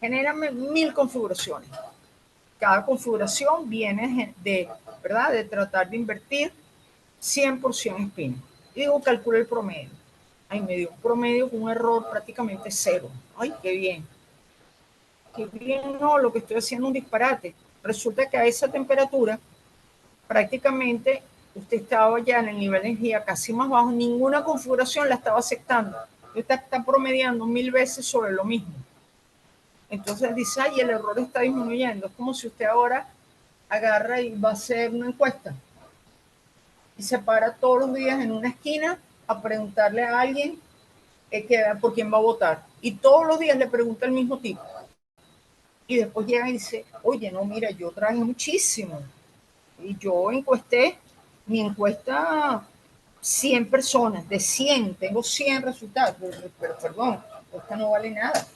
genérame 1000 configuraciones. Cada configuración viene ¿verdad? De tratar de invertir 100% spin. Y digo, calcula el promedio. Ahí me dio un promedio con un error prácticamente cero. Ay, qué bien. Qué bien, no, lo que estoy haciendo es un disparate. Resulta que a esa temperatura, prácticamente usted estaba ya en el nivel de energía casi más bajo, ninguna configuración la estaba aceptando. Usted está promediando 1000 veces sobre lo mismo. Entonces dice, ay, el error está disminuyendo. Es como si usted ahora agarra y va a hacer una encuesta y se para todos los días en una esquina a preguntarle a alguien por quién va a votar. Y todos los días le pregunta el mismo tipo. Y después llega y dice, oye, no, mira, yo trabajé muchísimo. Y yo encuesté, mi encuesta 100 personas, de 100, tengo 100 resultados. Pero perdón, esta no vale nada.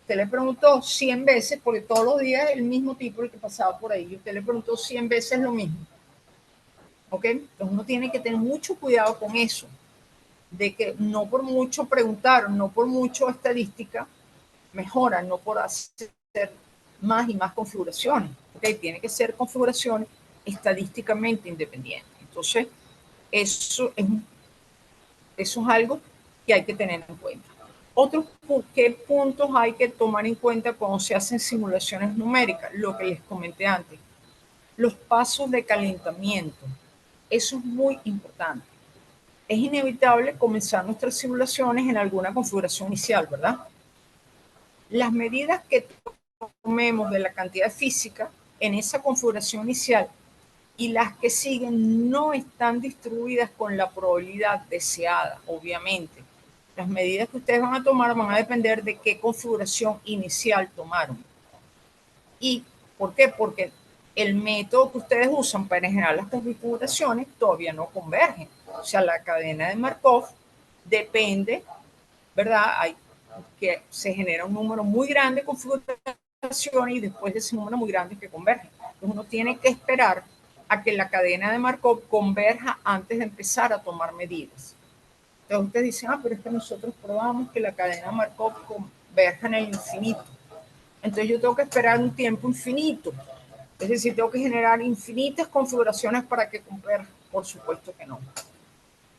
Usted le preguntó 100 veces, porque todos los días el mismo tipo el que pasaba por ahí. Y usted le preguntó 100 veces lo mismo. ¿Ok? Entonces uno tiene que tener mucho cuidado con eso, de que no por mucho preguntar, no por mucho estadística, mejora, no por hacer más y más configuraciones. ¿Ok? Tiene que ser configuraciones estadísticamente independientes. Entonces, eso es algo que hay que tener en cuenta. ¿Qué puntos hay que tomar en cuenta cuando se hacen simulaciones numéricas? Lo que les comenté antes. Los pasos de calentamiento. Eso es muy importante. Es inevitable comenzar nuestras simulaciones en alguna configuración inicial, ¿verdad? Las medidas que tomemos de la cantidad física en esa configuración inicial y las que siguen no están distribuidas con la probabilidad deseada, obviamente. Las medidas que ustedes van a tomar van a depender de qué configuración inicial tomaron. ¿Y por qué? Porque el método que ustedes usan para generar las configuraciones todavía no convergen. O sea, la cadena de Markov depende, ¿verdad? Que se genera un número muy grande de configuraciones y después de ese número muy grande que convergen. Entonces uno tiene que esperar a que la cadena de Markov converja antes de empezar a tomar medidas. Entonces ustedes dicen, pero es que nosotros probamos que la cadena de Markov converja en el infinito. Entonces yo tengo que esperar un tiempo infinito. Es decir, tengo que generar infinitas configuraciones para que converja. Por supuesto que no.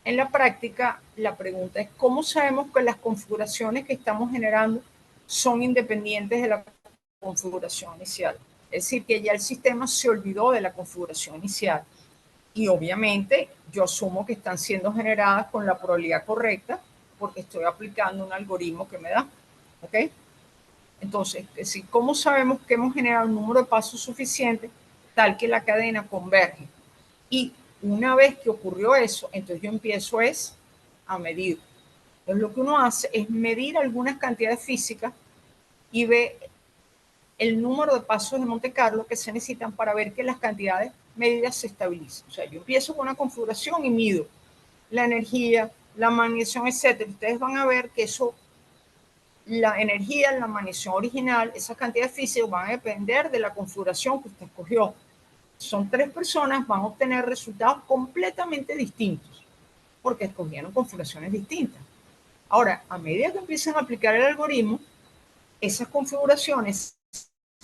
En la práctica, la pregunta es, ¿cómo sabemos que las configuraciones que estamos generando son independientes de la configuración inicial? Es decir, que ya el sistema se olvidó de la configuración inicial. Y obviamente yo asumo que están siendo generadas con la probabilidad correcta porque estoy aplicando un algoritmo que me da. ¿Ok? Entonces, es decir, ¿cómo sabemos que hemos generado un número de pasos suficiente tal que la cadena converge? Y una vez que ocurrió eso, entonces yo empiezo a medir. Entonces lo que uno hace es medir algunas cantidades físicas y ve el número de pasos de Monte Carlo que se necesitan para ver que las cantidades medidas se estabilizan. O sea, yo empiezo con una configuración y mido la energía, la magnificación, etcétera. Ustedes van a ver que eso, la energía, la magnificación original, esas cantidades físicas van a depender de la configuración que usted escogió. Son 3 personas, van a obtener resultados completamente distintos porque escogieron configuraciones distintas. Ahora, a medida que empiezan a aplicar el algoritmo, esas configuraciones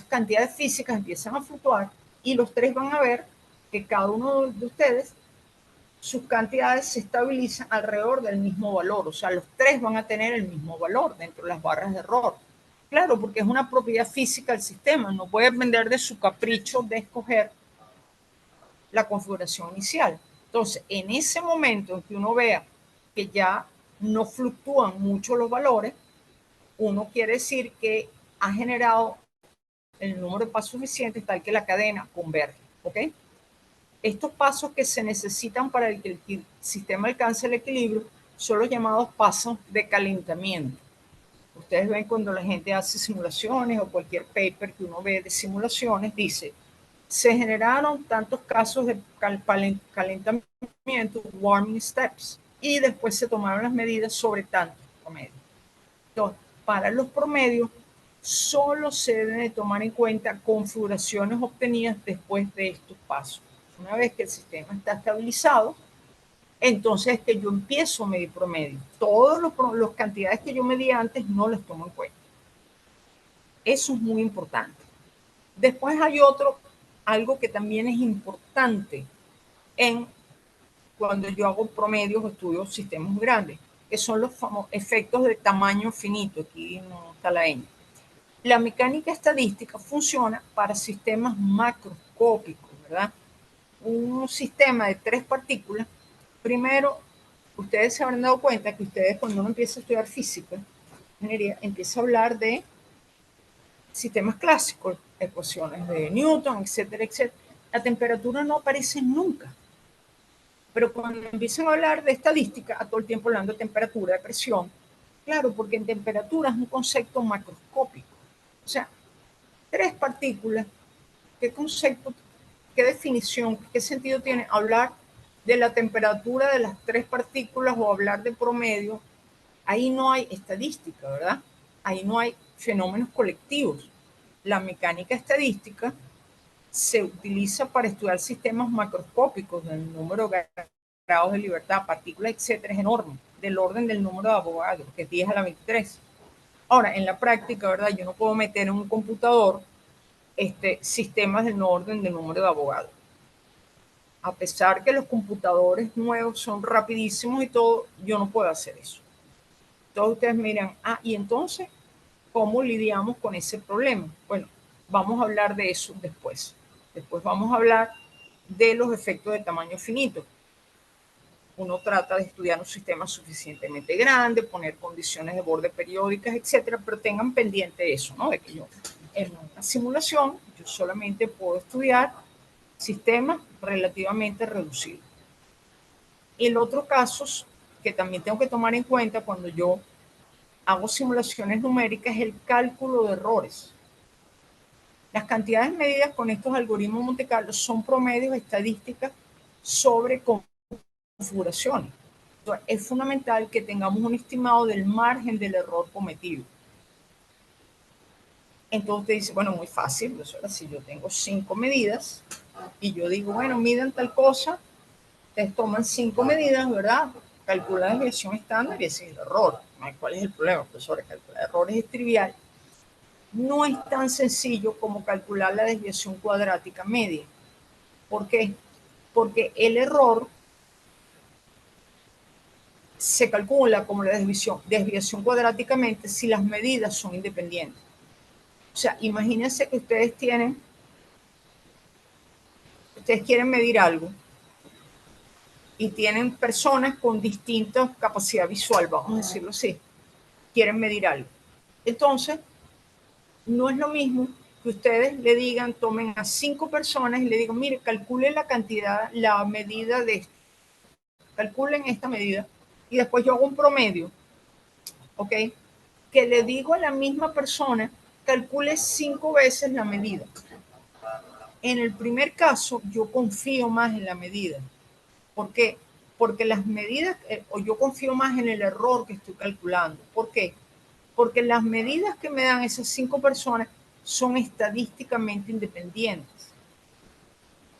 cantidades físicas empiezan a fluctuar y los tres van a ver que cada uno de ustedes, sus cantidades se estabilizan alrededor del mismo valor. O sea, los tres van a tener el mismo valor dentro de las barras de error. Claro, porque es una propiedad física del sistema. No puede depender de su capricho de escoger la configuración inicial. Entonces, en ese momento en que uno vea que ya no fluctúan mucho los valores, uno quiere decir que ha generado el número de pasos suficientes tal que la cadena converge. ¿Ok? Estos pasos que se necesitan para que el sistema alcance el equilibrio son los llamados pasos de calentamiento. Ustedes ven cuando la gente hace simulaciones o cualquier paper que uno ve de simulaciones, dice, se generaron tantos casos de calentamiento, warming steps, y después se tomaron las medidas sobre tantos promedios. Entonces, para los promedios, solo se deben de tomar en cuenta configuraciones obtenidas después de estos pasos. Una vez que el sistema está estabilizado, entonces es que yo empiezo a medir promedio. Todas las cantidades que yo medí antes no las tomo en cuenta. Eso es muy importante. Después hay algo que también es importante cuando yo hago promedios o estudio sistemas grandes, que son los famosos efectos de tamaño finito. Aquí no está la ñ. La mecánica estadística funciona para sistemas macroscópicos, ¿verdad? Un sistema de 3 partículas, primero, ustedes se habrán dado cuenta que ustedes cuando uno empieza a estudiar física, ingeniería, empieza a hablar de sistemas clásicos, ecuaciones de Newton, etcétera, etcétera. La temperatura no aparece nunca. Pero cuando empiezan a hablar de estadística, a todo el tiempo hablando de temperatura, de presión, claro, porque en temperatura es un concepto macroscópico. O sea, 3 partículas, ¿qué concepto, qué definición, qué sentido tiene hablar de la temperatura de las 3 partículas o hablar de promedio? Ahí no hay estadística, ¿verdad? Ahí no hay fenómenos colectivos. La mecánica estadística se utiliza para estudiar sistemas macroscópicos del número de grados de libertad, partículas, etcétera, es enorme, del orden del número de Avogadro, que es 10 a la 23. Ahora, en la práctica, ¿verdad? Yo no puedo meter en un computador sistemas del orden del número de Avogadro. A pesar que los computadores nuevos son rapidísimos y todo, yo no puedo hacer eso. Todos ustedes miran, y entonces, ¿cómo lidiamos con ese problema? Bueno, vamos a hablar de eso después. Después vamos a hablar de los efectos de tamaño finito. Uno trata de estudiar un sistema suficientemente grande, poner condiciones de borde periódicas, etcétera, pero tengan pendiente eso, ¿no? De que yo en una simulación yo solamente puedo estudiar sistemas relativamente reducidos. Y el otro caso que también tengo que tomar en cuenta cuando yo hago simulaciones numéricas es el cálculo de errores. Las cantidades medidas con estos algoritmos Monte Carlo son promedios estadísticas sobre configuraciones. Entonces, es fundamental que tengamos un estimado del margen del error cometido. Entonces usted dice, bueno, muy fácil, pues ahora si yo tengo 5 medidas y yo digo, bueno, midan tal cosa, ustedes toman 5 medidas, ¿verdad? Calculan la desviación estándar y ese es el error. ¿Cuál es el problema, profesor? Calcular errores es trivial. No es tan sencillo como calcular la desviación cuadrática media. ¿Por qué? Porque el error se calcula como la desviación cuadráticamente si las medidas son independientes. O sea, imagínense que ustedes quieren medir algo y tienen personas con distinta capacidad visual, vamos a decirlo así, quieren medir algo. Entonces, no es lo mismo que ustedes le digan, tomen a 5 personas y le digan, mire, calculen la cantidad, la medida de esto, calculen esta medida, y después yo hago un promedio, ¿ok? Que le digo a la misma persona, calcule 5 veces la medida. En el primer caso, yo confío más en la medida. ¿Por qué? Porque las medidas, o yo confío más en el error que estoy calculando. ¿Por qué? Porque las medidas que me dan esas 5 personas son estadísticamente independientes.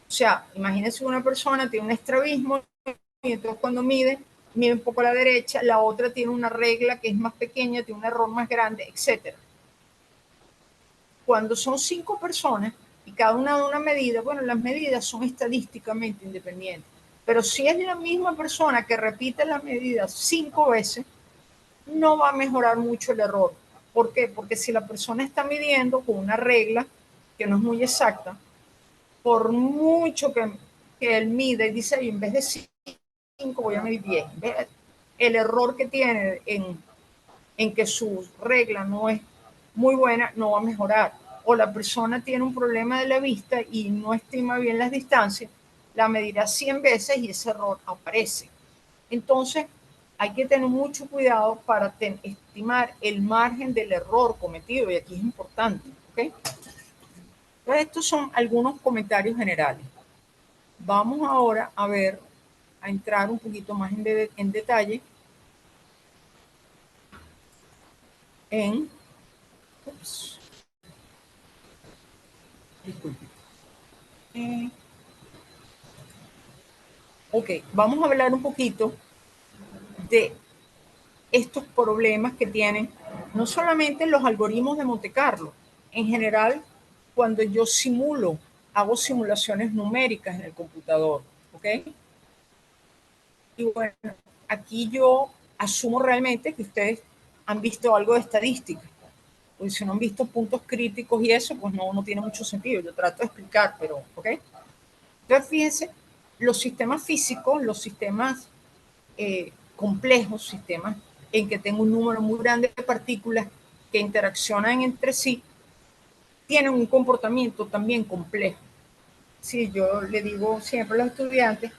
O sea, imagínense una persona tiene un estrabismo y entonces cuando mide un poco a la derecha, la otra tiene una regla que es más pequeña, tiene un error más grande, etc. cuando son 5 personas y cada una da una medida, bueno, las medidas son estadísticamente independientes, pero si es la misma persona que repite la medida 5 veces, no va a mejorar mucho el error. ¿Por qué? Porque si la persona está midiendo con una regla que no es muy exacta, por mucho que él mide y dice, en vez de 5 voy a medir 10, el error que tiene en que su regla no es muy buena, no va a mejorar. O la persona tiene un problema de la vista y no estima bien las distancias, la medirá 100 veces y ese error aparece. Entonces, hay que tener mucho cuidado para estimar el margen del error cometido, y aquí es importante, ¿ok? Entonces, estos son algunos comentarios generales. Vamos ahora a ver, a entrar un poquito más en detalle en... Ups, disculpe. Ok, vamos a hablar un poquito de estos problemas que tienen no solamente los algoritmos de Monte Carlo, en general, cuando yo simulo, hago simulaciones numéricas en el computador, ¿ok? Y bueno, aquí yo asumo realmente que ustedes han visto algo de estadística, porque si no han visto puntos críticos y eso, pues no tiene mucho sentido. Yo trato de explicar, pero, ¿ok? Entonces, fíjense, los sistemas físicos, los sistemas complejos, sistemas en que tengo un número muy grande de partículas que interaccionan entre sí, tienen un comportamiento también complejo. Sí, yo le digo siempre a los estudiantes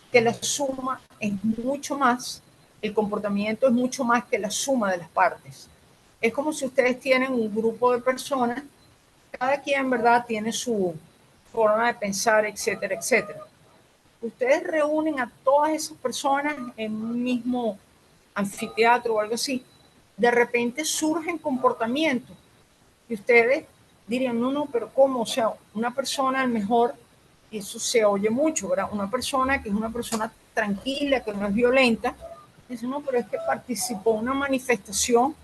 que la suma es mucho más, el comportamiento es mucho más que la suma de las partes. Es como si ustedes tienen un grupo de personas, cada quien, ¿verdad?, tiene su forma de pensar, etcétera, etcétera. Ustedes reúnen a todas esas personas en un mismo anfiteatro o algo así, de repente surgen comportamientos y ustedes dirían, no, pero ¿cómo? O sea, una persona a lo mejor, y eso se oye mucho, ¿verdad? Una persona que es una persona tranquila, que no es violenta, dice, no, pero es que participó en una manifestación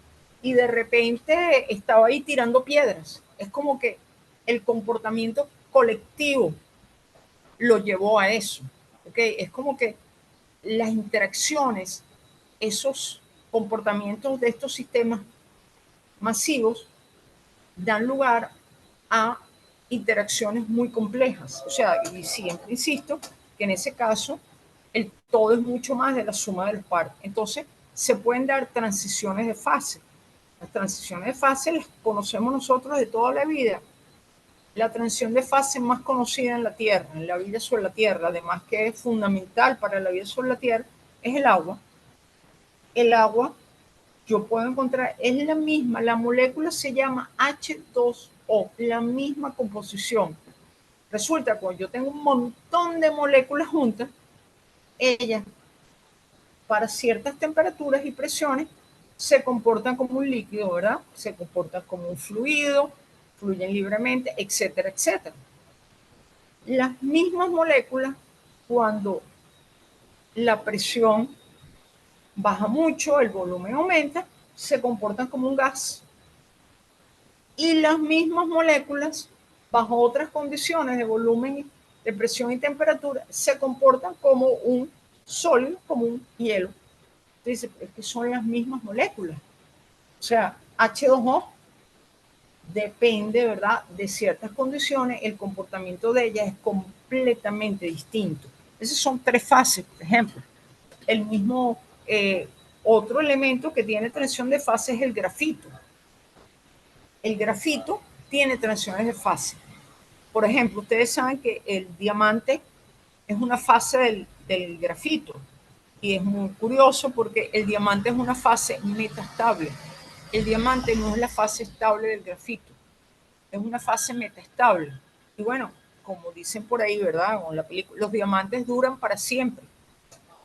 y de repente estaba ahí tirando piedras. Es como que el comportamiento colectivo lo llevó a eso. ¿Okay? Es como que las interacciones, esos comportamientos de estos sistemas masivos dan lugar a interacciones muy complejas. O sea, y siempre insisto que en ese caso el todo es mucho más de la suma de las partes. Entonces, se pueden dar transiciones de fase. Las transiciones de fase las conocemos nosotros de toda la vida. La transición de fase más conocida en la Tierra, en la vida sobre la Tierra, además que es fundamental para la vida sobre la Tierra, es el agua. El agua, yo puedo encontrar, es la misma, la molécula se llama H2O, la misma composición. Resulta que cuando yo tengo un montón de moléculas juntas, ellas, para ciertas temperaturas y presiones, se comportan como un líquido, ¿verdad? Se comportan como un fluido, fluyen libremente, etcétera, etcétera. Las mismas moléculas, cuando la presión baja mucho, el volumen aumenta, se comportan como un gas. Y las mismas moléculas, bajo otras condiciones de volumen, de presión y temperatura, se comportan como un sólido, como un hielo. Entonces, es que son las mismas moléculas. O sea, H2O depende, ¿verdad?, de ciertas condiciones, el comportamiento de ellas es completamente distinto. Esas son 3 fases, por ejemplo. El mismo, otro elemento que tiene transición de fase es el grafito. El grafito tiene transiciones de fase. Por ejemplo, ustedes saben que el diamante es una fase del grafito y es muy curioso porque el diamante es una fase metastable. El diamante no es la fase estable del grafito, es una fase metaestable. Y bueno, como dicen por ahí, ¿verdad? Con la película, los diamantes duran para siempre.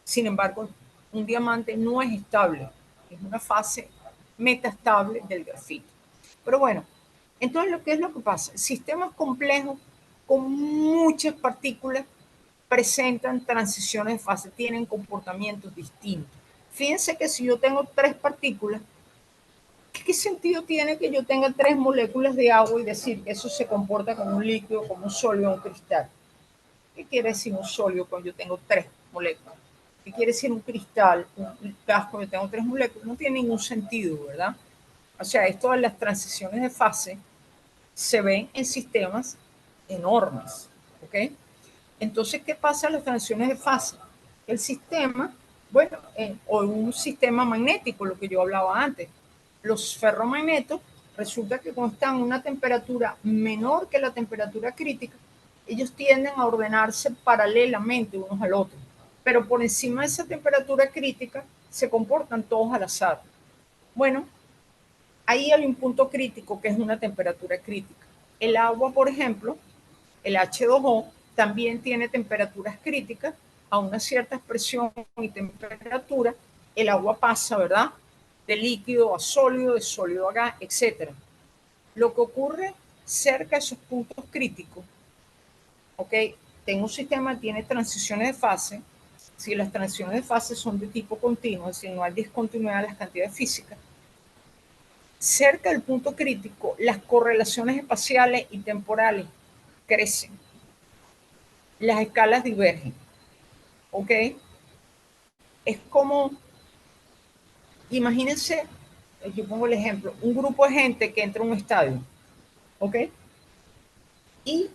Sin embargo, un diamante no es estable, es una fase metaestable del grafito. Pero bueno, entonces, ¿qué es lo que pasa? Sistemas complejos con muchas partículas presentan transiciones de fase, tienen comportamientos distintos. Fíjense que si yo tengo 3 partículas ¿Qué sentido tiene que yo tenga 3 moléculas de agua y decir que eso se comporta como un líquido, como un sólido, un cristal? ¿Qué quiere decir un sólido cuando yo tengo 3 moléculas? ¿Qué quiere decir un cristal, un gas cuando yo tengo 3 moléculas? No tiene ningún sentido, ¿verdad? O sea, esto de las transiciones de fase se ven en sistemas enormes, ¿ok? Entonces, ¿qué pasa en las transiciones de fase? El sistema, bueno, o un sistema magnético, lo que yo hablaba antes, los ferromagnetos, resulta que cuando están a una temperatura menor que la temperatura crítica, ellos tienden a ordenarse paralelamente unos al otro, pero por encima de esa temperatura crítica se comportan todos al azar. Bueno, ahí hay un punto crítico que es una temperatura crítica. El agua, por ejemplo, el H2O, también tiene temperaturas críticas. A una cierta presión y temperatura, el agua pasa, ¿verdad? De líquido a sólido, de sólido a gas, etc. Lo que ocurre cerca de esos puntos críticos, ¿ok? Tengo un sistema que tiene transiciones de fase. Si las transiciones de fase son de tipo continuo, es decir, no hay discontinuidad en las cantidades físicas, cerca del punto crítico, las correlaciones espaciales y temporales crecen. Las escalas divergen, ¿ok? Es como, imagínense, yo pongo el ejemplo, un grupo de gente que entra a un estadio, ¿ok? Y,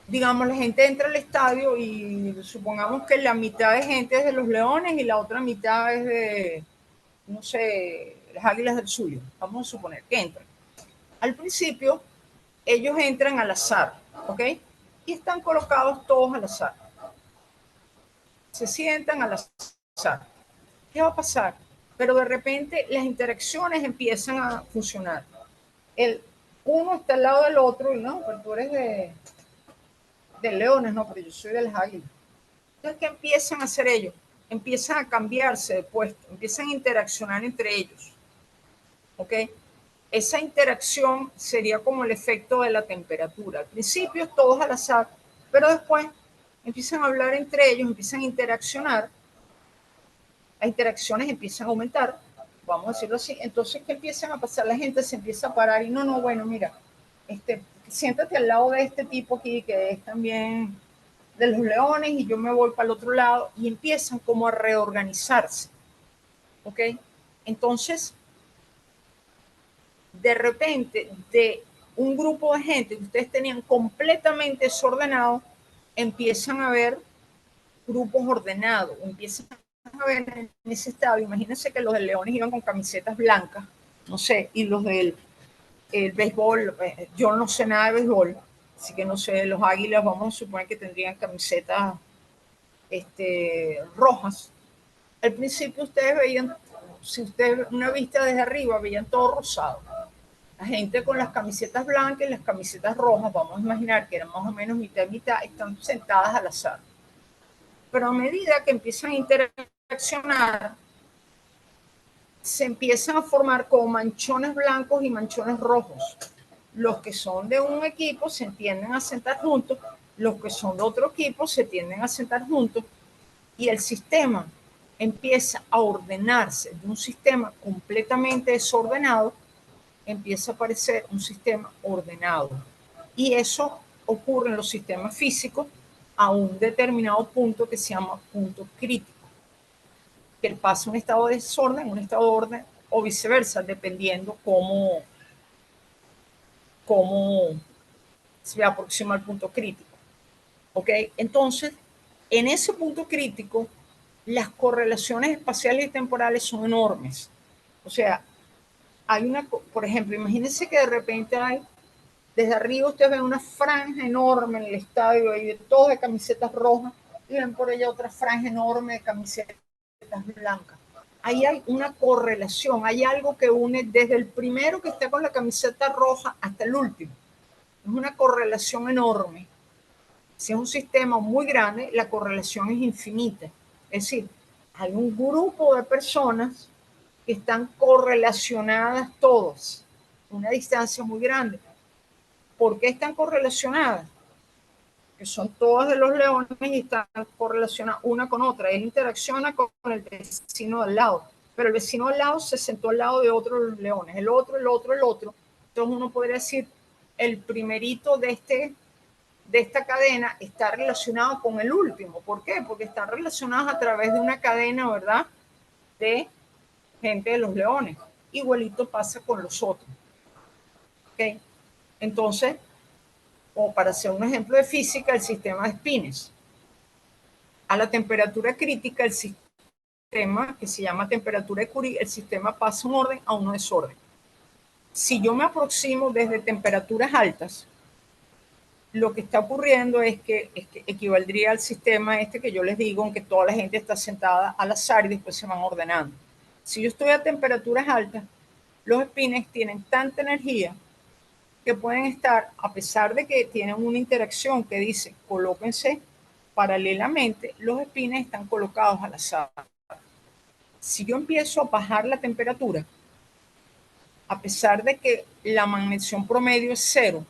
digamos, la gente entra al estadio y supongamos que la mitad de gente es de los Leones y la otra mitad es de, no sé, las Águilas del Zulia. Vamos a suponer que entran. Al principio, ellos entran al azar, ¿ok? Y están colocados todos al azar. Se sientan al azar. ¿Qué va a pasar? Pero de repente las interacciones empiezan a funcionar. El uno está al lado del otro y no, pero tú eres de Leones, no, pero yo soy de las Águilas. Entonces, ¿qué empiezan a hacer ellos? Empiezan a cambiarse de puesto, empiezan a interaccionar entre ellos. ¿Ok? Esa interacción sería como el efecto de la temperatura. Al principio todos al azar, pero después empiezan a hablar entre ellos, empiezan a interaccionar, las interacciones empiezan a aumentar, vamos a decirlo así. Entonces, ¿qué empiezan a pasar? La gente se empieza a parar y no, bueno, mira, siéntate al lado de este tipo aquí que es también de los Leones y yo me voy para el otro lado y empiezan como a reorganizarse, ¿ok? Entonces, de repente, de un grupo de gente que ustedes tenían completamente desordenado, empiezan a ver grupos ordenados, empiezan a ver en ese estado. Imagínense que los de Leones iban con camisetas blancas, no sé, y los del béisbol, yo no sé nada de béisbol, así que no sé, los Águilas, vamos a suponer que tendrían camisetas rojas. Al principio ustedes veían, si ustedes una vista desde arriba, veían todo rosado. La gente con las camisetas blancas y las camisetas rojas, vamos a imaginar que eran más o menos mitad y mitad, están sentadas al azar. Pero a medida que empiezan a interaccionar, se empiezan a formar como manchones blancos y manchones rojos. Los que son de un equipo se tienden a sentar juntos, los que son de otro equipo se tienden a sentar juntos y el sistema empieza a ordenarse de un sistema completamente desordenado, empieza a aparecer un sistema ordenado. Y eso ocurre en los sistemas físicos a un determinado punto que se llama punto crítico, que pasa un estado de desorden, un estado de orden o viceversa, dependiendo cómo se aproxima al punto crítico. ¿Ok? Entonces, en ese punto crítico, las correlaciones espaciales y temporales son enormes. O sea, hay una, por ejemplo, imagínense que de repente hay, desde arriba usted ve una franja enorme en el estadio, y de todos de camisetas rojas, y ven por ella otra franja enorme de camisetas blancas. Ahí hay una correlación, hay algo que une desde el primero que está con la camiseta roja hasta el último. Es una correlación enorme. Si es un sistema muy grande, la correlación es infinita. Es decir, hay un grupo de personas que están correlacionadas todos, una distancia muy grande. ¿Por qué están correlacionadas? Que son todas de los Leones y están correlacionadas una con otra. Él interacciona con el vecino al lado. pero el vecino al lado se sentó al lado de otros leones, el otro. Entonces uno podría decir, el primerito de esta cadena está relacionado con el último. ¿Por qué? Porque están relacionados a través de una cadena, ¿verdad?, de gente de los leones. Igualito pasa con los otros. ¿Okay? Entonces, o para hacer un ejemplo de física, el sistema de spines. A la temperatura crítica, el sistema, que se llama temperatura de Curie, el sistema pasa un orden a un desorden. Si yo me aproximo desde temperaturas altas, lo que está ocurriendo es que equivaldría al sistema este que yo les digo, en que toda la gente está sentada al azar y después se van ordenando. Si yo estoy a temperaturas altas, los espines tienen tanta energía que pueden estar, a pesar de que tienen una interacción que dice colóquense paralelamente, los espines están colocados al azar. Si yo empiezo a bajar la temperatura, a pesar de que la magnesium promedio es 0,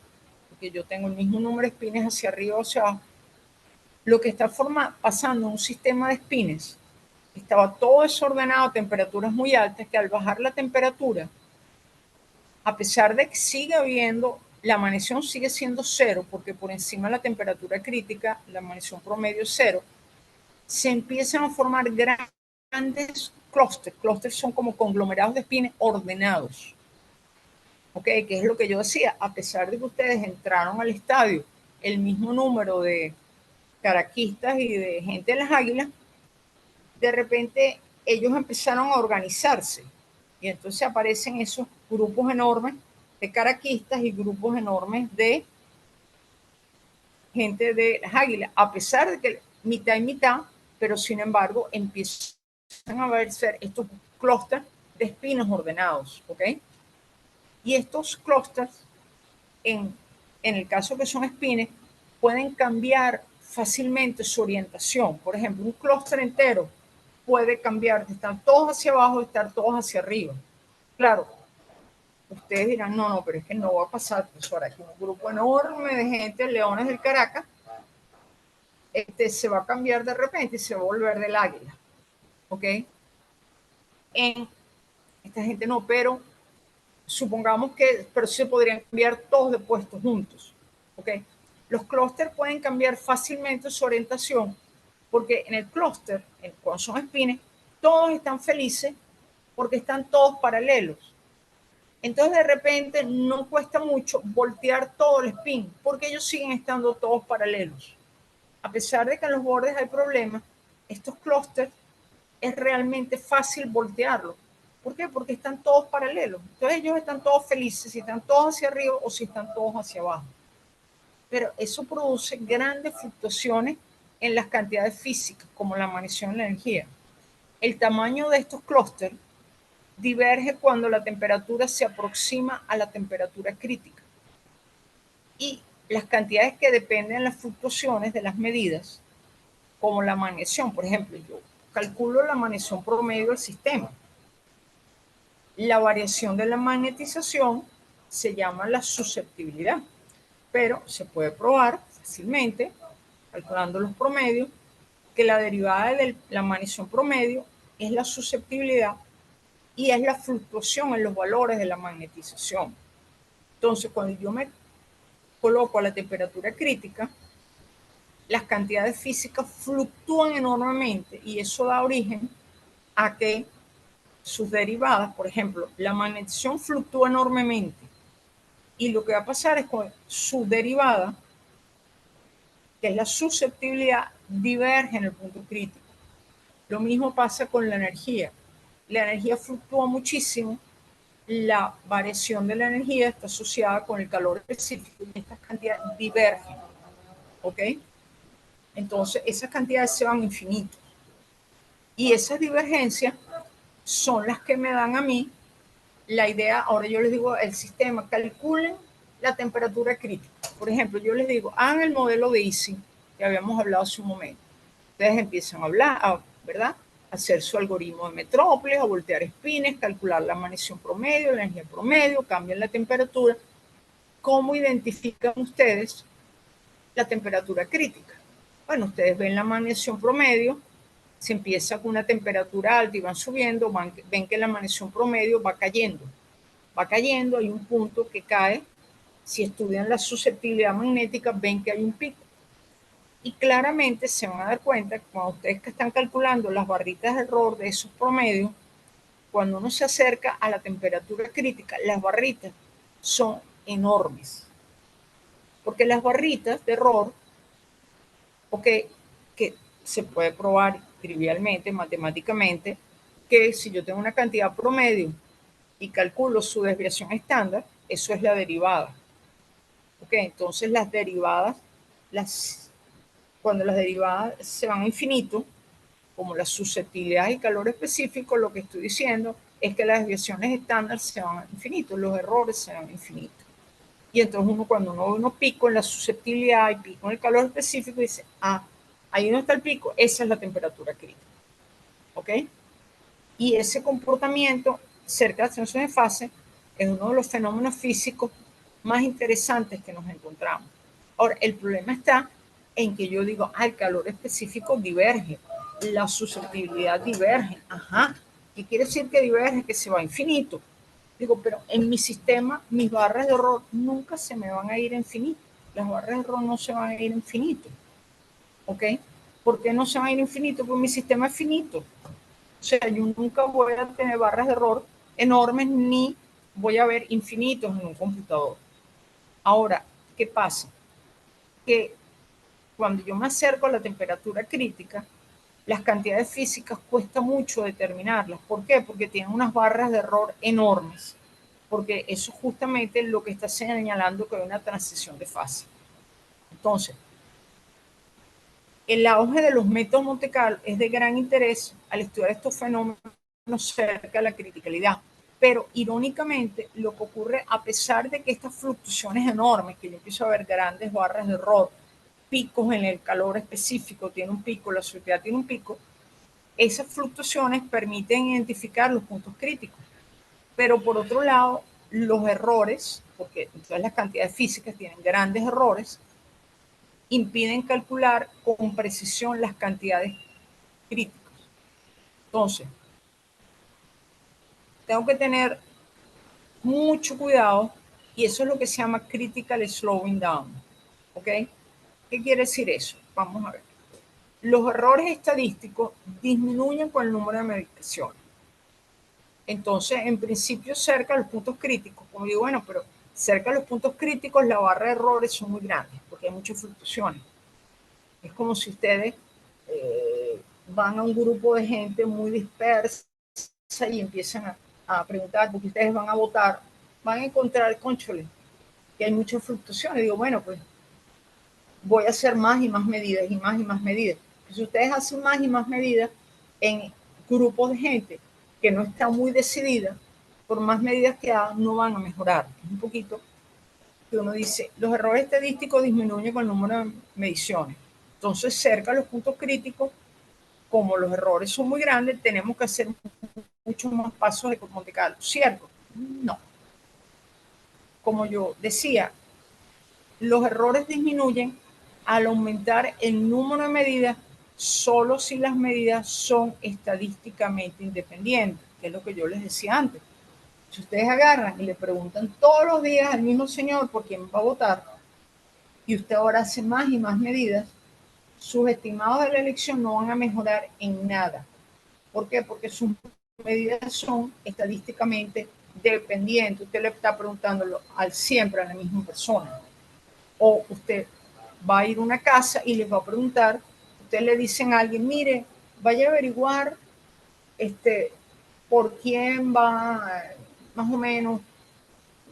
porque yo tengo el mismo número de espines hacia arriba o hacia abajo, lo que está pasando en un sistema de espines, estaba todo desordenado a temperaturas muy altas, que al bajar la temperatura, a pesar de que sigue habiendo, la magnesium sigue siendo 0, porque por encima de la temperatura crítica, la magnesium promedio es 0, se empiezan a formar grandes clústeres. Clústeres son como conglomerados de espines ordenados. ¿Ok? Que es lo que yo decía, a pesar de que ustedes entraron al estadio el mismo número de caraquistas y de gente de las águilas, de repente ellos empezaron a organizarse y entonces aparecen esos grupos enormes de caraquistas y grupos enormes de gente de las águilas, a pesar de que mitad y mitad, pero sin embargo empiezan a verse estos clústeres de espinos ordenados, ¿ok? Y estos clústeres, en el caso que son espines, pueden cambiar fácilmente su orientación. Por ejemplo, un clúster entero puede cambiar de estar todos hacia abajo a estar todos hacia arriba. Claro, ustedes dirán, no, pero es que no va a pasar, profesora, aquí un grupo enorme de gente, leones del Caracas, se va a cambiar de repente y se va a volver del águila, ¿ok? Esta gente no, pero supongamos que, pero sí se podrían cambiar todos de puestos juntos, ¿ok? Los clústeres pueden cambiar fácilmente su orientación porque en el clúster, cuando son espines, todos están felices porque están todos paralelos. Entonces de repente no cuesta mucho voltear todo el spin porque ellos siguen estando todos paralelos. A pesar de que en los bordes hay problemas, estos clústeres es realmente fácil voltearlos. ¿Por qué? Porque están todos paralelos. Entonces ellos están todos felices, si están todos hacia arriba o si están todos hacia abajo. Pero eso produce grandes fluctuaciones en las cantidades físicas, como la magnesium y la energía. El tamaño de estos clústeres diverge cuando la temperatura se aproxima a la temperatura crítica. Y las cantidades que dependen de las fluctuaciones de las medidas, como la magnesium, por ejemplo, yo calculo la magnesium promedio del sistema. La variación de la magnetización se llama la susceptibilidad, pero se puede probar fácilmente, calculando los promedios, que la derivada de la magnesium promedio es la susceptibilidad y es la fluctuación en los valores de la magnetización. Entonces, cuando yo me coloco a la temperatura crítica, las cantidades físicas fluctúan enormemente y eso da origen a que sus derivadas, por ejemplo, la magnetización fluctúa enormemente y lo que va a pasar es que su derivada, que es la susceptibilidad, diverge en el punto crítico. Lo mismo pasa con la energía. La energía fluctúa muchísimo, la variación de la energía está asociada con el calor específico y estas cantidades divergen, ¿ok? Entonces, esas cantidades se van infinitas. Y esas divergencias son las que me dan a mí la idea. Ahora yo les digo el sistema, calculen la temperatura crítica. Por ejemplo, yo les digo, hagan el modelo de Ising, que habíamos hablado hace un momento. Ustedes empiezan a hablar, ¿verdad? A hacer su algoritmo de Metrópolis, a voltear espines, calcular la magnesium promedio, la energía promedio, cambian la temperatura. ¿Cómo identifican ustedes la temperatura crítica? Bueno, ustedes ven la magnesium promedio, se empieza con una temperatura alta y van subiendo, ven que la emanación promedio va cayendo, hay un punto que cae. Si estudian la susceptibilidad magnética, ven que hay un pico. Y claramente se van a dar cuenta que cuando ustedes que están calculando las barritas de error de esos promedios, cuando uno se acerca a la temperatura crítica, las barritas son enormes. Porque las barritas de error, que se puede probar trivialmente, matemáticamente, que si yo tengo una cantidad promedio y calculo su desviación estándar, eso es la derivada. Entonces las derivadas, cuando las derivadas se van a infinito, como la susceptibilidad y calor específico, lo que estoy diciendo es que las desviaciones estándar se van a infinito, los errores se van a infinito. Y entonces cuando uno ve unos picos en la susceptibilidad y pico en el calor específico, dice, ahí no está el pico, esa es la temperatura crítica. ¿Ok? Y ese comportamiento cerca de la transición de fase es uno de los fenómenos físicos más interesantes que nos encontramos. Ahora, el problema está en que yo digo, el calor específico diverge, la susceptibilidad diverge. Ajá, ¿qué quiere decir que diverge? Que se va a infinito. Digo, pero en mi sistema, mis barras de error nunca se me van a ir a infinito. Las barras de error no se van a ir a infinito. ¿Ok? ¿Por qué no se van a ir a infinito? Porque mi sistema es finito. O sea, yo nunca voy a tener barras de error enormes ni voy a ver infinitos en un computador. Ahora, ¿qué pasa? Que cuando yo me acerco a la temperatura crítica, las cantidades físicas cuesta mucho determinarlas. ¿Por qué? Porque tienen unas barras de error enormes. Porque eso es justamente lo que está señalando que hay una transición de fase. Entonces, el auge de los métodos Monte Carlo es de gran interés al estudiar estos fenómenos cerca de la criticalidad. Pero irónicamente, lo que ocurre, a pesar de que estas fluctuaciones enormes, que yo empiezo a ver grandes barras de error, picos en el calor específico, tiene un pico, la susceptibilidad tiene un pico, esas fluctuaciones permiten identificar los puntos críticos. Pero por otro lado, los errores, porque entonces las cantidades físicas tienen grandes errores, impiden calcular con precisión las cantidades críticas. Entonces, tengo que tener mucho cuidado y eso es lo que se llama critical slowing down. ¿Ok? ¿Qué quiere decir eso? Vamos a ver. Los errores estadísticos disminuyen con el número de mediciones. Entonces, en principio, cerca de los puntos críticos, como digo, bueno, pero cerca de los puntos críticos la barra de errores son muy grandes porque hay muchas fluctuaciones. Es como si ustedes van a un grupo de gente muy dispersa y empiezan a preguntar, porque ustedes van a votar, van a encontrar, conchole, que hay muchas fluctuaciones. Digo, bueno, pues voy a hacer más y más medidas y más y más medidas. Si ustedes hacen más y más medidas en grupos de gente que no está muy decidida, por más medidas que hagan, no van a mejorar. Es un poquito que uno dice, los errores estadísticos disminuyen con el número de mediciones. Entonces, cerca de los puntos críticos, como los errores son muy grandes, tenemos que hacer muchos más pasos de Monte Carlo. ¿Cierto? No. Como yo decía, los errores disminuyen al aumentar el número de medidas solo si las medidas son estadísticamente independientes, que es lo que yo les decía antes. Si ustedes agarran y le preguntan todos los días al mismo señor por quién va a votar, y usted ahora hace más y más medidas, sus estimados de la elección no van a mejorar en nada. ¿Por qué? Porque sus medidas son estadísticamente dependientes. Usted le está preguntándolo siempre a la misma persona. O usted va a ir a una casa y les va a preguntar, usted le dicen a alguien, mire, vaya a averiguar por quién va, más o menos,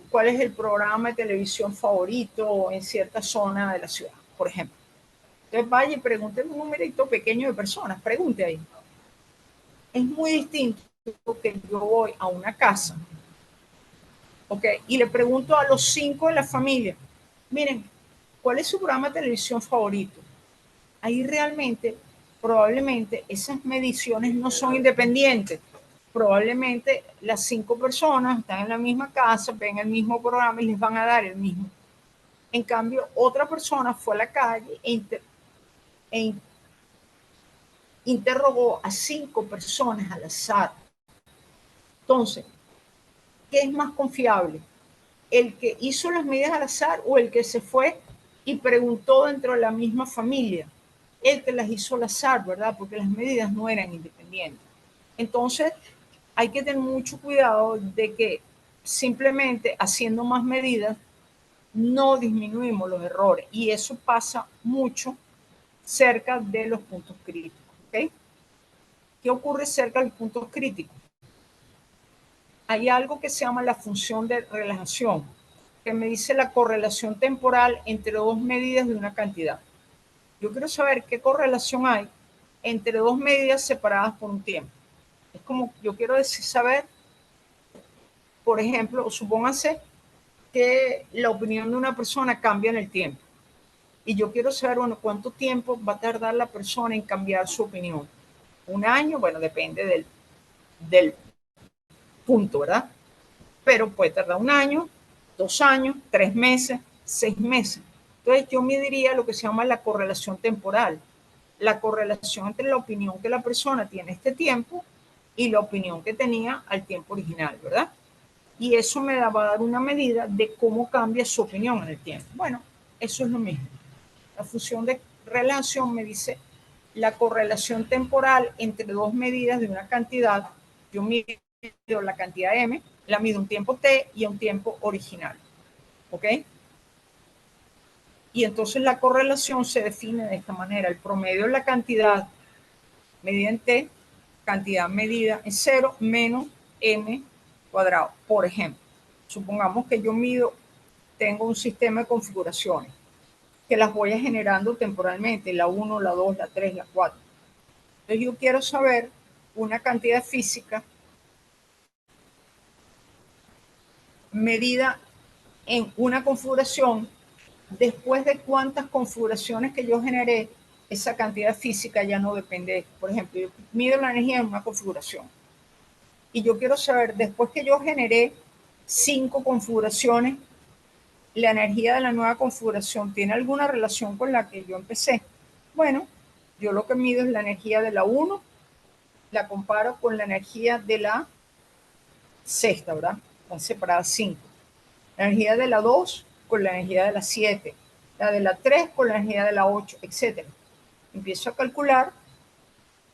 cuál es el programa de televisión favorito en cierta zona de la ciudad, por ejemplo. Entonces vaya y pregunte un numerito pequeño de personas, pregunte ahí. Es muy distinto que yo voy a una casa, ¿ok? Y le pregunto a los 5 de la familia, miren, ¿cuál es su programa de televisión favorito? Ahí realmente, probablemente, esas mediciones no son independientes. Probablemente las 5 personas están en la misma casa, ven el mismo programa y les van a dar el mismo. En cambio, otra persona fue a la calle interrogó a 5 personas al azar. Entonces, ¿qué es más confiable? ¿El que hizo las medidas al azar o el que se fue y preguntó dentro de la misma familia? El que las hizo al azar, ¿verdad? Porque las medidas no eran independientes. Entonces, hay que tener mucho cuidado de que simplemente haciendo más medidas no disminuimos los errores. Y eso pasa mucho cerca de los puntos críticos. ¿Okay? ¿Qué ocurre cerca de los puntos críticos? Hay algo que se llama la función de relajación, que me dice la correlación temporal entre dos medidas de una cantidad. Yo quiero saber qué correlación hay entre dos medidas separadas por un tiempo. Es como, yo quiero decir, saber, por ejemplo, supóngase que la opinión de una persona cambia en el tiempo. Y yo quiero saber, bueno, cuánto tiempo va a tardar la persona en cambiar su opinión. ¿Un año? Bueno, depende del punto, ¿verdad? Pero puede tardar un año, 2 años, 3 meses, 6 meses. Entonces yo mediría lo que se llama la correlación temporal, la correlación entre la opinión que la persona tiene este tiempo y la opinión que tenía al tiempo original, ¿verdad? Y eso me va a dar una medida de cómo cambia su opinión en el tiempo. Bueno, eso es lo mismo. La función de relación me dice la correlación temporal entre dos medidas de una cantidad. Yo mido la cantidad m, la mido un tiempo t y un tiempo original. ¿Ok? Y entonces la correlación se define de esta manera. El promedio es la cantidad medida en t, cantidad medida en 0 menos m cuadrado. Por ejemplo, supongamos que yo tengo un sistema de configuraciones que las voy generando temporalmente, la 1, la 2, la 3, la 4. Entonces yo quiero saber una cantidad física medida en una configuración, después de cuántas configuraciones que yo generé, esa cantidad física ya no depende. Por ejemplo, yo mido la energía en una configuración y yo quiero saber, después que yo generé 5 configuraciones, la energía de la nueva configuración tiene alguna relación con la que yo empecé. Bueno, yo lo que mido es la energía de la 1, la comparo con la energía de la sexta, ¿verdad? Están separadas 5. La energía de la 2 con la energía de la 7, la de la 3 con la energía de la 8, etc. Empiezo a calcular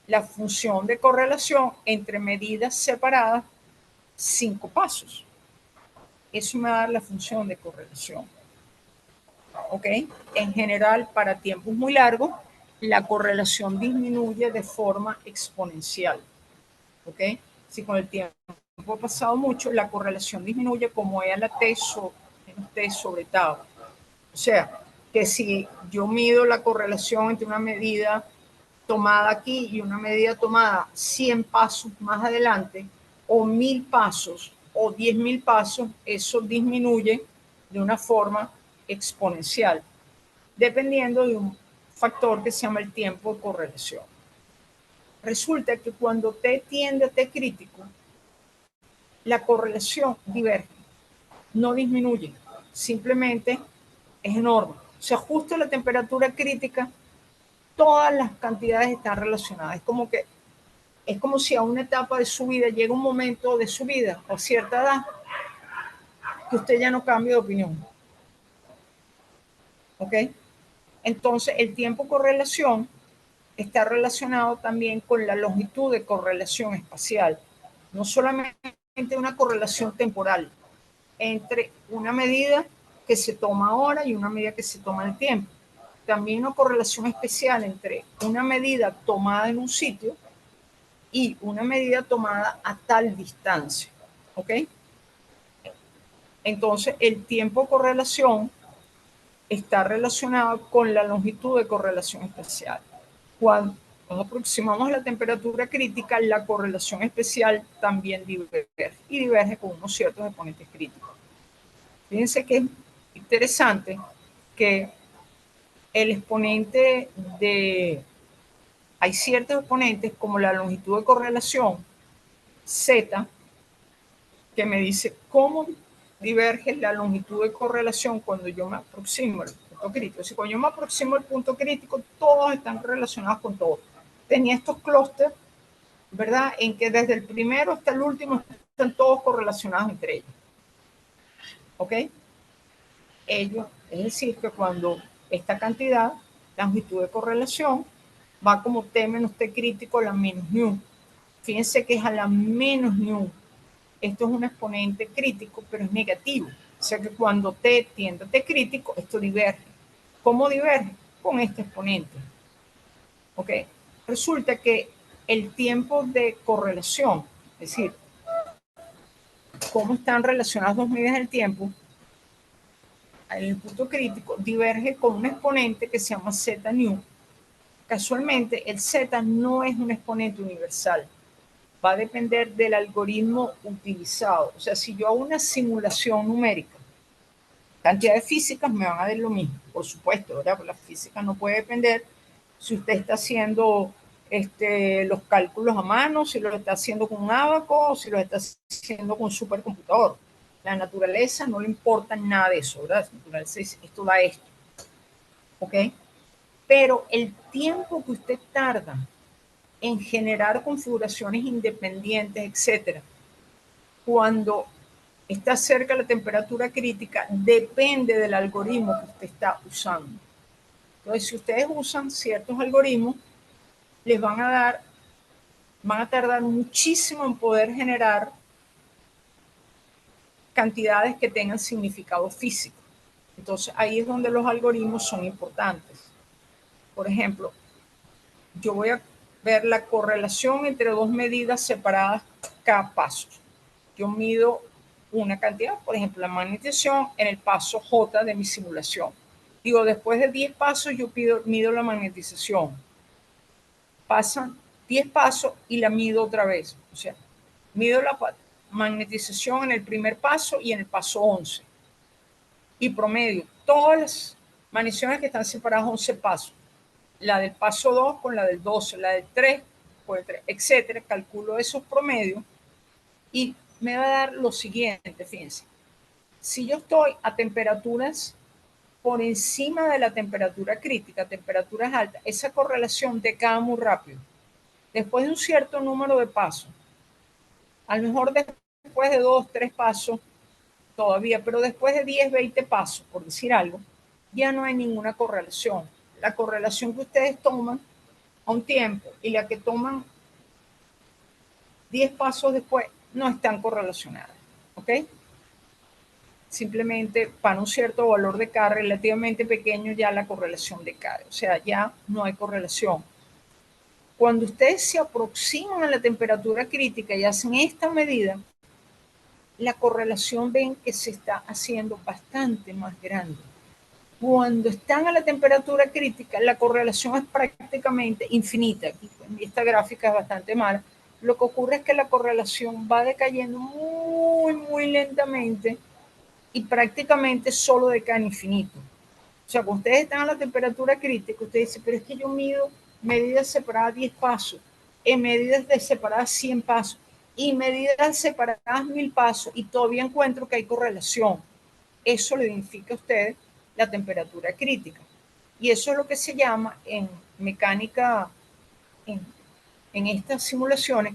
la función de correlación entre medidas separadas 5 pasos. Eso me va a dar la función de correlación. ¿Ok? En general, para tiempos muy largos, la correlación disminuye de forma exponencial. ¿Ok? Si con el tiempo ha pasado mucho, la correlación disminuye como es la T sobre tau. O sea, que si yo mido la correlación entre una medida tomada aquí y una medida tomada 100 pasos más adelante, o 1000 pasos, o 10.000 pasos, eso disminuye de una forma exponencial, dependiendo de un factor que se llama el tiempo de correlación. Resulta que cuando T tiende a T crítico, la correlación diverge, no disminuye, simplemente es enorme. Se ajusta a la temperatura crítica, todas las cantidades están relacionadas. Es como si a una etapa de su vida llega un momento de su vida o cierta edad que usted ya no cambia de opinión. ¿Ok? Entonces, el tiempo correlación está relacionado también con la longitud de correlación espacial. No solamente una correlación temporal entre una medida que se toma ahora y una medida que se toma en el tiempo. También una correlación especial entre una medida tomada en un sitio y una medida tomada a tal distancia. ¿Ok? Entonces, el tiempo de correlación está relacionado con la longitud de correlación especial. Cuando nos aproximamos a la temperatura crítica, la correlación especial también diverge y diverge con unos ciertos exponentes críticos. Fíjense que es interesante que el exponente hay ciertos exponentes como la longitud de correlación Z, que me dice cómo diverge la longitud de correlación cuando yo me aproximo al punto crítico. Si cuando yo me aproximo al punto crítico, todos están relacionados con todos. tenía estos clústeres, ¿verdad? En que desde el primero hasta el último están todos correlacionados entre ellos. ¿Ok? Es decir, que cuando esta cantidad, la longitud de correlación, va como T menos T crítico a la menos nu. Fíjense que es a la menos nu. Esto es un exponente crítico, pero es negativo. O sea que cuando T tiende a T crítico, esto diverge. ¿Cómo diverge? Con este exponente. ¿Ok? Resulta que el tiempo de correlación, es decir, cómo están relacionadas dos medidas del tiempo, en el punto crítico, diverge con un exponente que se llama z nu. Casualmente, el z no es un exponente universal. Va a depender del algoritmo utilizado. O sea, si yo hago una simulación numérica, cantidades físicas me van a dar lo mismo, por supuesto, ¿verdad? Porque la física no puede depender si usted está haciendo los cálculos a mano, si lo está haciendo con un ábaco, o si lo está haciendo con un supercomputador. La naturaleza no le importa nada de eso, ¿verdad? La naturaleza dice, esto da esto. ¿Ok? Pero el tiempo que usted tarda en generar configuraciones independientes, etcétera, cuando está cerca de la temperatura crítica, depende del algoritmo que usted está usando. Entonces, si ustedes usan ciertos algoritmos, les van a tardar muchísimo en poder generar cantidades que tengan significado físico. Entonces, ahí es donde los algoritmos son importantes. Por ejemplo, yo voy a ver la correlación entre dos medidas separadas cada paso. Yo mido una cantidad, por ejemplo, la magnetización en el paso J de mi simulación. Digo, después de 10 pasos yo mido la magnetización. Pasan 10 pasos y la mido otra vez. O sea, mido la magnetización en el primer paso y en el paso 11. Y promedio todas las magnetizaciones que están separadas 11 pasos. La del paso 2 con la del 12, la del 3 con el 3, etcétera. Calculo esos promedios y me va a dar lo siguiente, fíjense. Si yo estoy a temperaturas por encima de la temperatura crítica, temperaturas altas, esa correlación decae muy rápido. Después de un cierto número de pasos, a lo mejor después de 2, 3 pasos todavía, pero después de 10, 20 pasos, por decir algo, ya no hay ninguna correlación. La correlación que ustedes toman a un tiempo y la que toman 10 pasos después no están correlacionadas. ¿Ok? Simplemente para un cierto valor de K relativamente pequeño ya la correlación decae. O sea, ya no hay correlación. Cuando ustedes se aproximan a la temperatura crítica y hacen esta medida, la correlación ven que se está haciendo bastante más grande. Cuando están a la temperatura crítica, la correlación es prácticamente infinita. Aquí esta gráfica es bastante mala. Lo que ocurre es que la correlación va decayendo muy, muy lentamente y prácticamente solo decae en infinito. O sea, cuando ustedes están a la temperatura crítica, ustedes dicen, pero es que yo mido medidas separadas 10 pasos, en medidas de separadas 100 pasos y medidas separadas 1000 pasos y todavía encuentro que hay correlación. Eso le identifica a ustedes la temperatura crítica. Y eso es lo que se llama en mecánica, en estas simulaciones,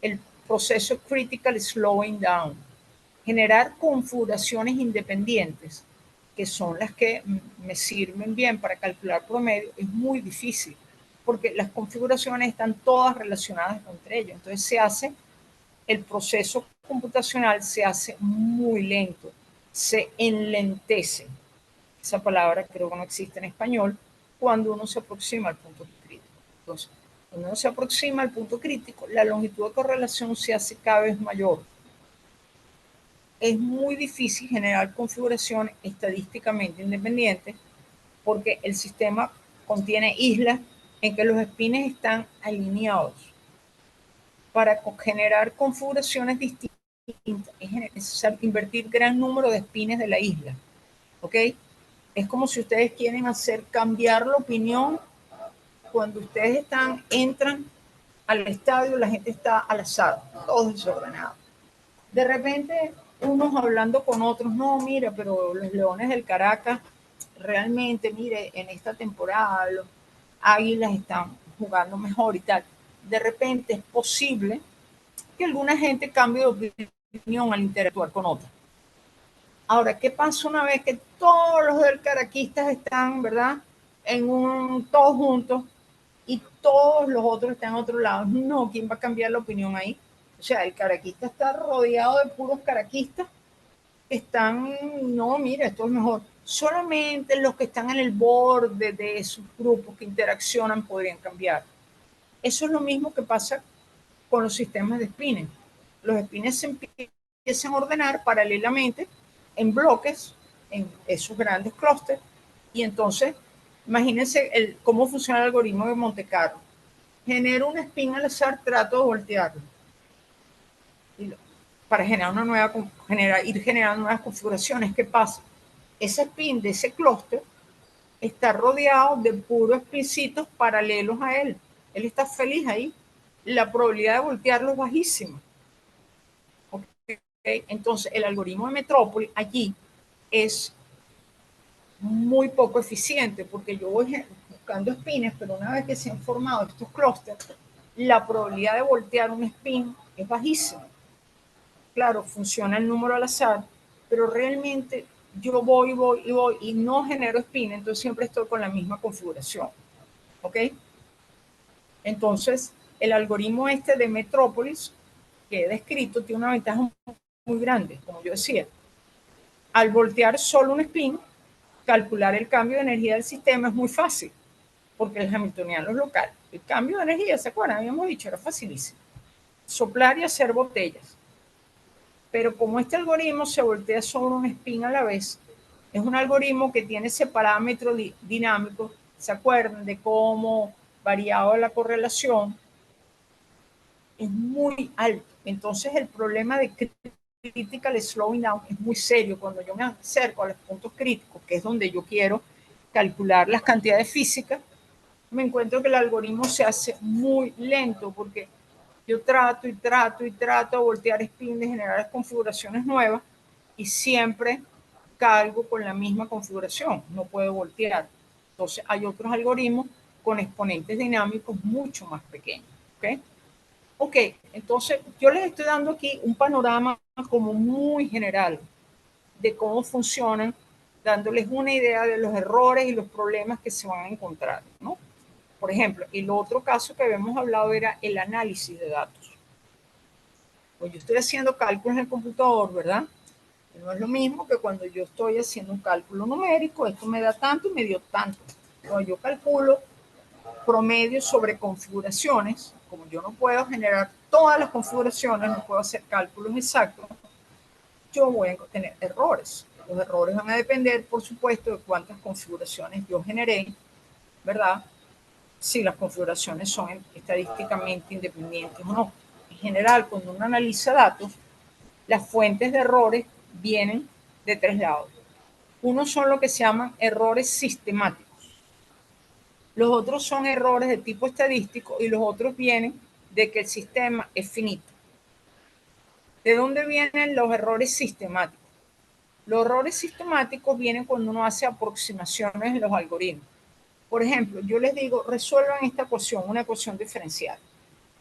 el proceso critical slowing down. Generar configuraciones independientes, que son las que me sirven bien para calcular promedio, es muy difícil, porque las configuraciones están todas relacionadas entre ellas. Entonces se hace, el proceso computacional se hace muy lento, se enlentece. Esa palabra creo que no existe en español, cuando uno se aproxima al punto crítico. Entonces, cuando uno se aproxima al punto crítico, la longitud de correlación se hace cada vez mayor. Es muy difícil generar configuraciones estadísticamente independientes porque el sistema contiene islas en que los espines están alineados. Para generar configuraciones distintas es necesario invertir gran número de espines de la isla. ¿Ok? Es como si ustedes quieren hacer cambiar la opinión cuando ustedes entran al estadio, la gente está al azar, todo desordenado. De repente, unos hablando con otros, no, mira, pero los Leones del Caracas, realmente, mire, en esta temporada los Águilas están jugando mejor y tal. De repente es posible que alguna gente cambie de opinión al interactuar con otra. Ahora, ¿qué pasa una vez que todos los del caraquistas están, ¿verdad? Todos juntos y todos los otros están a otro lado? No, ¿quién va a cambiar la opinión ahí? O sea, el caraquista está rodeado de puros caraquistas que están, no, mira, esto es mejor. Solamente los que están en el borde de esos grupos que interaccionan podrían cambiar. Eso es lo mismo que pasa con los sistemas de spinning. Los spins se empiezan a ordenar paralelamente en bloques, en esos grandes clústeres, y entonces imagínense cómo funciona el algoritmo de Monte Carlo. Genero un spin al azar, trato de voltearlo para ir generando nuevas configuraciones. ¿Qué pasa? Ese spin de ese clúster está rodeado de puros spincitos paralelos a él. Él está feliz ahí. La probabilidad de voltearlo es bajísima. Entonces, el algoritmo de Metrópoli allí es muy poco eficiente porque yo voy buscando spins, pero una vez que se han formado estos clústeres, la probabilidad de voltear un spin es bajísima. Claro, funciona el número al azar, pero realmente yo voy y no genero spin, entonces siempre estoy con la misma configuración. ¿Ok? Entonces, el algoritmo este de Metrópolis que he descrito tiene una ventaja muy grande, como yo decía. Al voltear solo un spin, calcular el cambio de energía del sistema es muy fácil, porque el hamiltoniano es local. El cambio de energía, ¿se acuerdan? Habíamos dicho, era facilísimo. Soplar y hacer botellas. Pero como este algoritmo se voltea sobre un spin a la vez, es un algoritmo que tiene ese parámetro dinámico, ¿se acuerdan de cómo variaba la correlación? Es muy alto. Entonces el problema de critical slowing down es muy serio. Cuando yo me acerco a los puntos críticos, que es donde yo quiero calcular las cantidades físicas, me encuentro que el algoritmo se hace muy lento porque yo trato de voltear spin, de generar configuraciones nuevas y siempre cargo con la misma configuración, no puedo voltear. Entonces hay otros algoritmos con exponentes dinámicos mucho más pequeños. ¿Ok? Ok, entonces yo les estoy dando aquí un panorama como muy general de cómo funcionan, dándoles una idea de los errores y los problemas que se van a encontrar, ¿no? Por ejemplo, el otro caso que habíamos hablado era el análisis de datos. Pues yo estoy haciendo cálculos en el computador, ¿verdad? Y no es lo mismo que cuando yo estoy haciendo un cálculo numérico, esto me da tanto y me dio tanto. Cuando yo calculo promedio sobre configuraciones, como yo no puedo generar todas las configuraciones, no puedo hacer cálculos exactos, yo voy a tener errores. Los errores van a depender, por supuesto, de cuántas configuraciones yo generé, ¿verdad? Si las configuraciones son estadísticamente independientes o no. En general, cuando uno analiza datos, las fuentes de errores vienen de tres lados. Uno son lo que se llaman errores sistemáticos. Los otros son errores de tipo estadístico y los otros vienen de que el sistema es finito. ¿De dónde vienen los errores sistemáticos? Los errores sistemáticos vienen cuando uno hace aproximaciones en los algoritmos. Por ejemplo, yo les digo, resuelvan esta ecuación, una ecuación diferencial.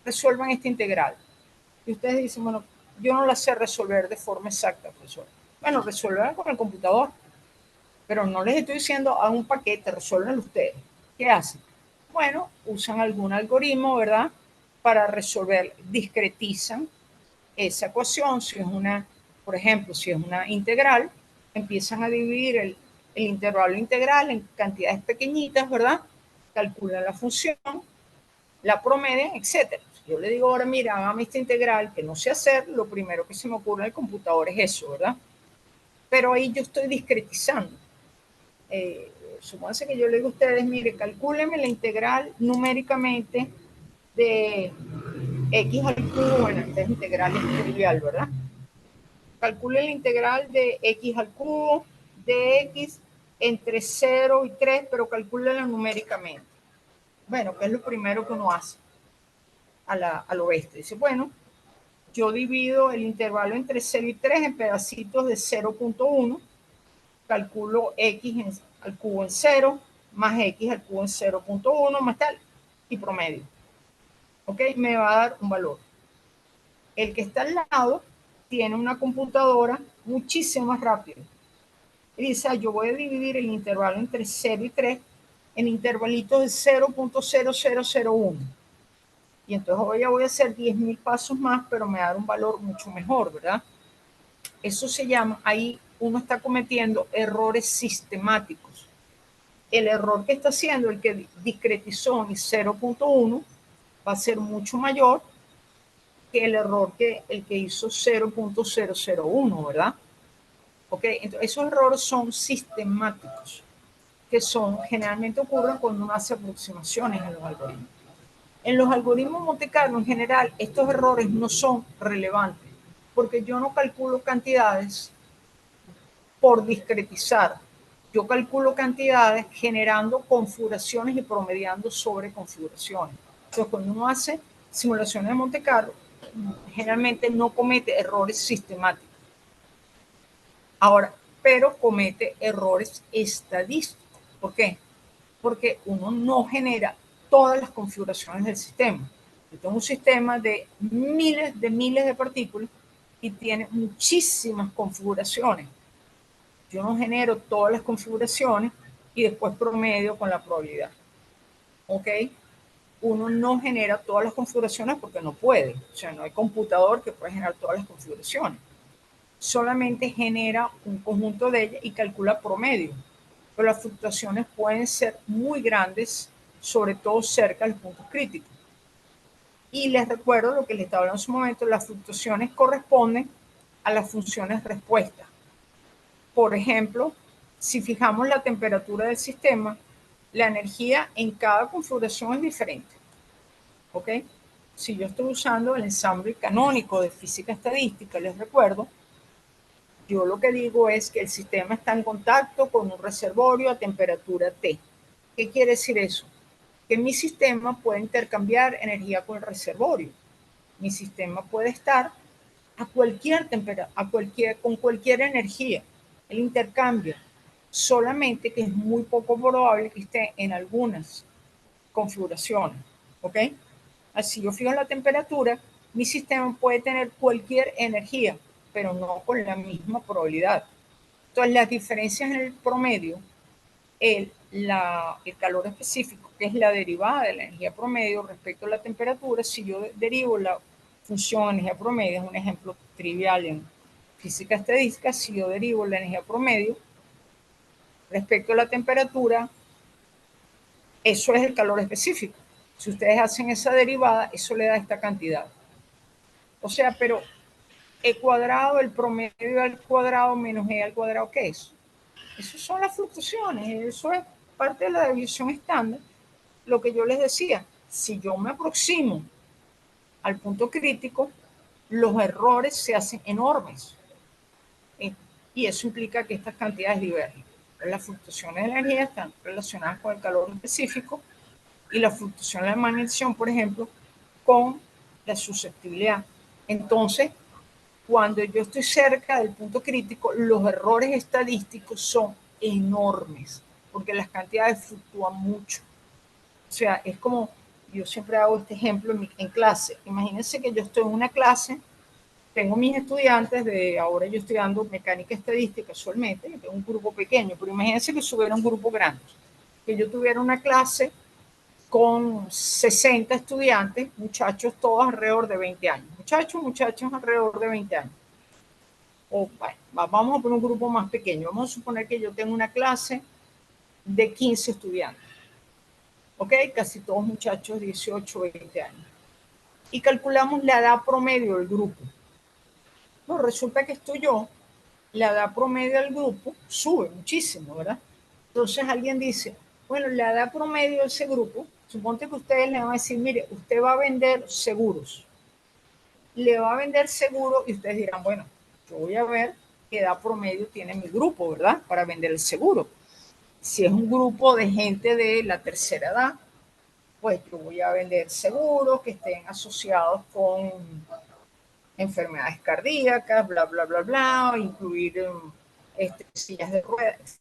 Resuelvan esta integral. Y ustedes dicen, bueno, yo no la sé resolver de forma exacta, profesor. Bueno, resuelvan con el computador. Pero no les estoy diciendo a un paquete, resuelven ustedes. ¿Qué hacen? Bueno, usan algún algoritmo, ¿verdad? Para resolver, discretizan esa ecuación. Si es una, por ejemplo, si es una integral, empiezan a dividir el intervalo integral en cantidades pequeñitas, ¿verdad? Calculan la función, la promedian, etc. Yo le digo ahora, mira, hágame esta integral que no sé hacer, lo primero que se me ocurre en el computador es eso, ¿verdad? Pero ahí yo estoy discretizando. Supónganse que yo le digo a ustedes, mire, calcúlenme la integral numéricamente de x al cubo, bueno, esta es integral es trivial, ¿verdad? Calculen la integral de x al cubo de x entre 0 y 3, pero calcúlenla numéricamente. Bueno, ¿qué es lo primero que uno hace al oeste? Dice, bueno, yo divido el intervalo entre 0 y 3 en pedacitos de 0.1, calculo x al cubo en 0, más x al cubo en 0.1, más tal. y promedio. ¿Ok? Me va a dar un valor. El que está al lado tiene una computadora muchísimo más rápida. Y dice, yo voy a dividir el intervalo entre 0 y 3 en intervalitos de 0.0001. Y entonces hoy ya voy a hacer 10.000 pasos más, pero me va a dar un valor mucho mejor, ¿verdad? Eso se llama, ahí uno está cometiendo errores sistemáticos. El error que está haciendo el que discretizó en 0.1 va a ser mucho mayor que el error que el que hizo 0.001, ¿verdad? ¿Ok? Entonces, esos errores son sistemáticos, que son, generalmente ocurren cuando uno hace aproximaciones en los algoritmos. En los algoritmos Monte Carlo, en general, estos errores no son relevantes, porque yo no calculo cantidades por discretizar. Yo calculo cantidades generando configuraciones y promediando sobre configuraciones. Entonces, cuando uno hace simulaciones de Monte Carlo, generalmente no comete errores sistemáticos. Ahora, pero comete errores estadísticos. ¿Por qué? Porque uno no genera todas las configuraciones del sistema. Yo tengo un sistema de miles de partículas y tiene muchísimas configuraciones. Yo no genero todas las configuraciones y después promedio con la probabilidad. ¿Ok? Uno no genera todas las configuraciones porque no puede. O sea, no hay computador que pueda generar todas las configuraciones. Solamente genera un conjunto de ellas y calcula promedio. Pero las fluctuaciones pueden ser muy grandes, sobre todo cerca de los puntos críticos. Y les recuerdo lo que les estaba hablando en su momento, las fluctuaciones corresponden a las funciones respuesta. Por ejemplo, si fijamos la temperatura del sistema, la energía en cada configuración es diferente. ¿Ok? Si yo estoy usando el ensamble canónico de física estadística, les recuerdo, yo lo que digo es que el sistema está en contacto con un reservorio a temperatura T. ¿Qué quiere decir eso? Que mi sistema puede intercambiar energía con el reservorio. Mi sistema puede estar a cualquier temperatura, con cualquier energía. El intercambio, solamente que es muy poco probable que esté en algunas configuraciones. ¿Ok? Así yo fijo la temperatura, mi sistema puede tener cualquier energía, pero no con la misma probabilidad. Entonces, las diferencias en el promedio, el calor específico, que es la derivada de la energía promedio respecto a la temperatura, si yo derivo la función energía promedio, es un ejemplo trivial en física estadística, si yo derivo la energía promedio respecto a la temperatura, eso es el calor específico. Si ustedes hacen esa derivada, eso le da esta cantidad. O sea, pero E cuadrado, el promedio al cuadrado menos E al cuadrado, ¿qué es? Esas son las fluctuaciones, eso es parte de la división estándar. Lo que yo les decía, si yo me aproximo al punto crítico, los errores se hacen enormes. Y eso implica que estas cantidades divergen. Las fluctuaciones de la energía están relacionadas con el calor específico y la fluctuación de la magnificación, por ejemplo, con la susceptibilidad. Entonces, cuando yo estoy cerca del punto crítico, los errores estadísticos son enormes, porque las cantidades fluctúan mucho. O sea, es como, yo siempre hago este ejemplo en clase. Imagínense que yo estoy en una clase, tengo mis estudiantes ahora yo estoy dando mecánica estadística solamente, tengo un grupo pequeño, pero imagínense que hubiera un grupo grande, que yo tuviera una clase con 60 estudiantes, muchachos todos alrededor de 20 años, muchachos alrededor de 20 años. O bueno, vamos a poner un grupo más pequeño, vamos a suponer que yo tengo una clase de 15 estudiantes, ¿ok? Casi todos muchachos 18, 20 años. Y calculamos la edad promedio del grupo. Bueno, resulta que la edad promedio del grupo sube muchísimo, ¿verdad? Entonces alguien dice, bueno, la edad promedio de ese grupo, suponte que ustedes le van a decir, mire, usted va a vender seguros. Le va a vender seguro y ustedes dirán, bueno, yo voy a ver qué edad promedio tiene mi grupo, ¿verdad? Para vender el seguro. Si es un grupo de gente de la tercera edad, pues yo voy a vender seguros que estén asociados con enfermedades cardíacas, bla, bla, bla, bla, incluir sillas de ruedas,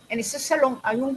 En ese salón hay un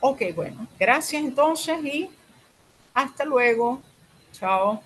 Ok, bueno, gracias entonces y hasta luego. Chao.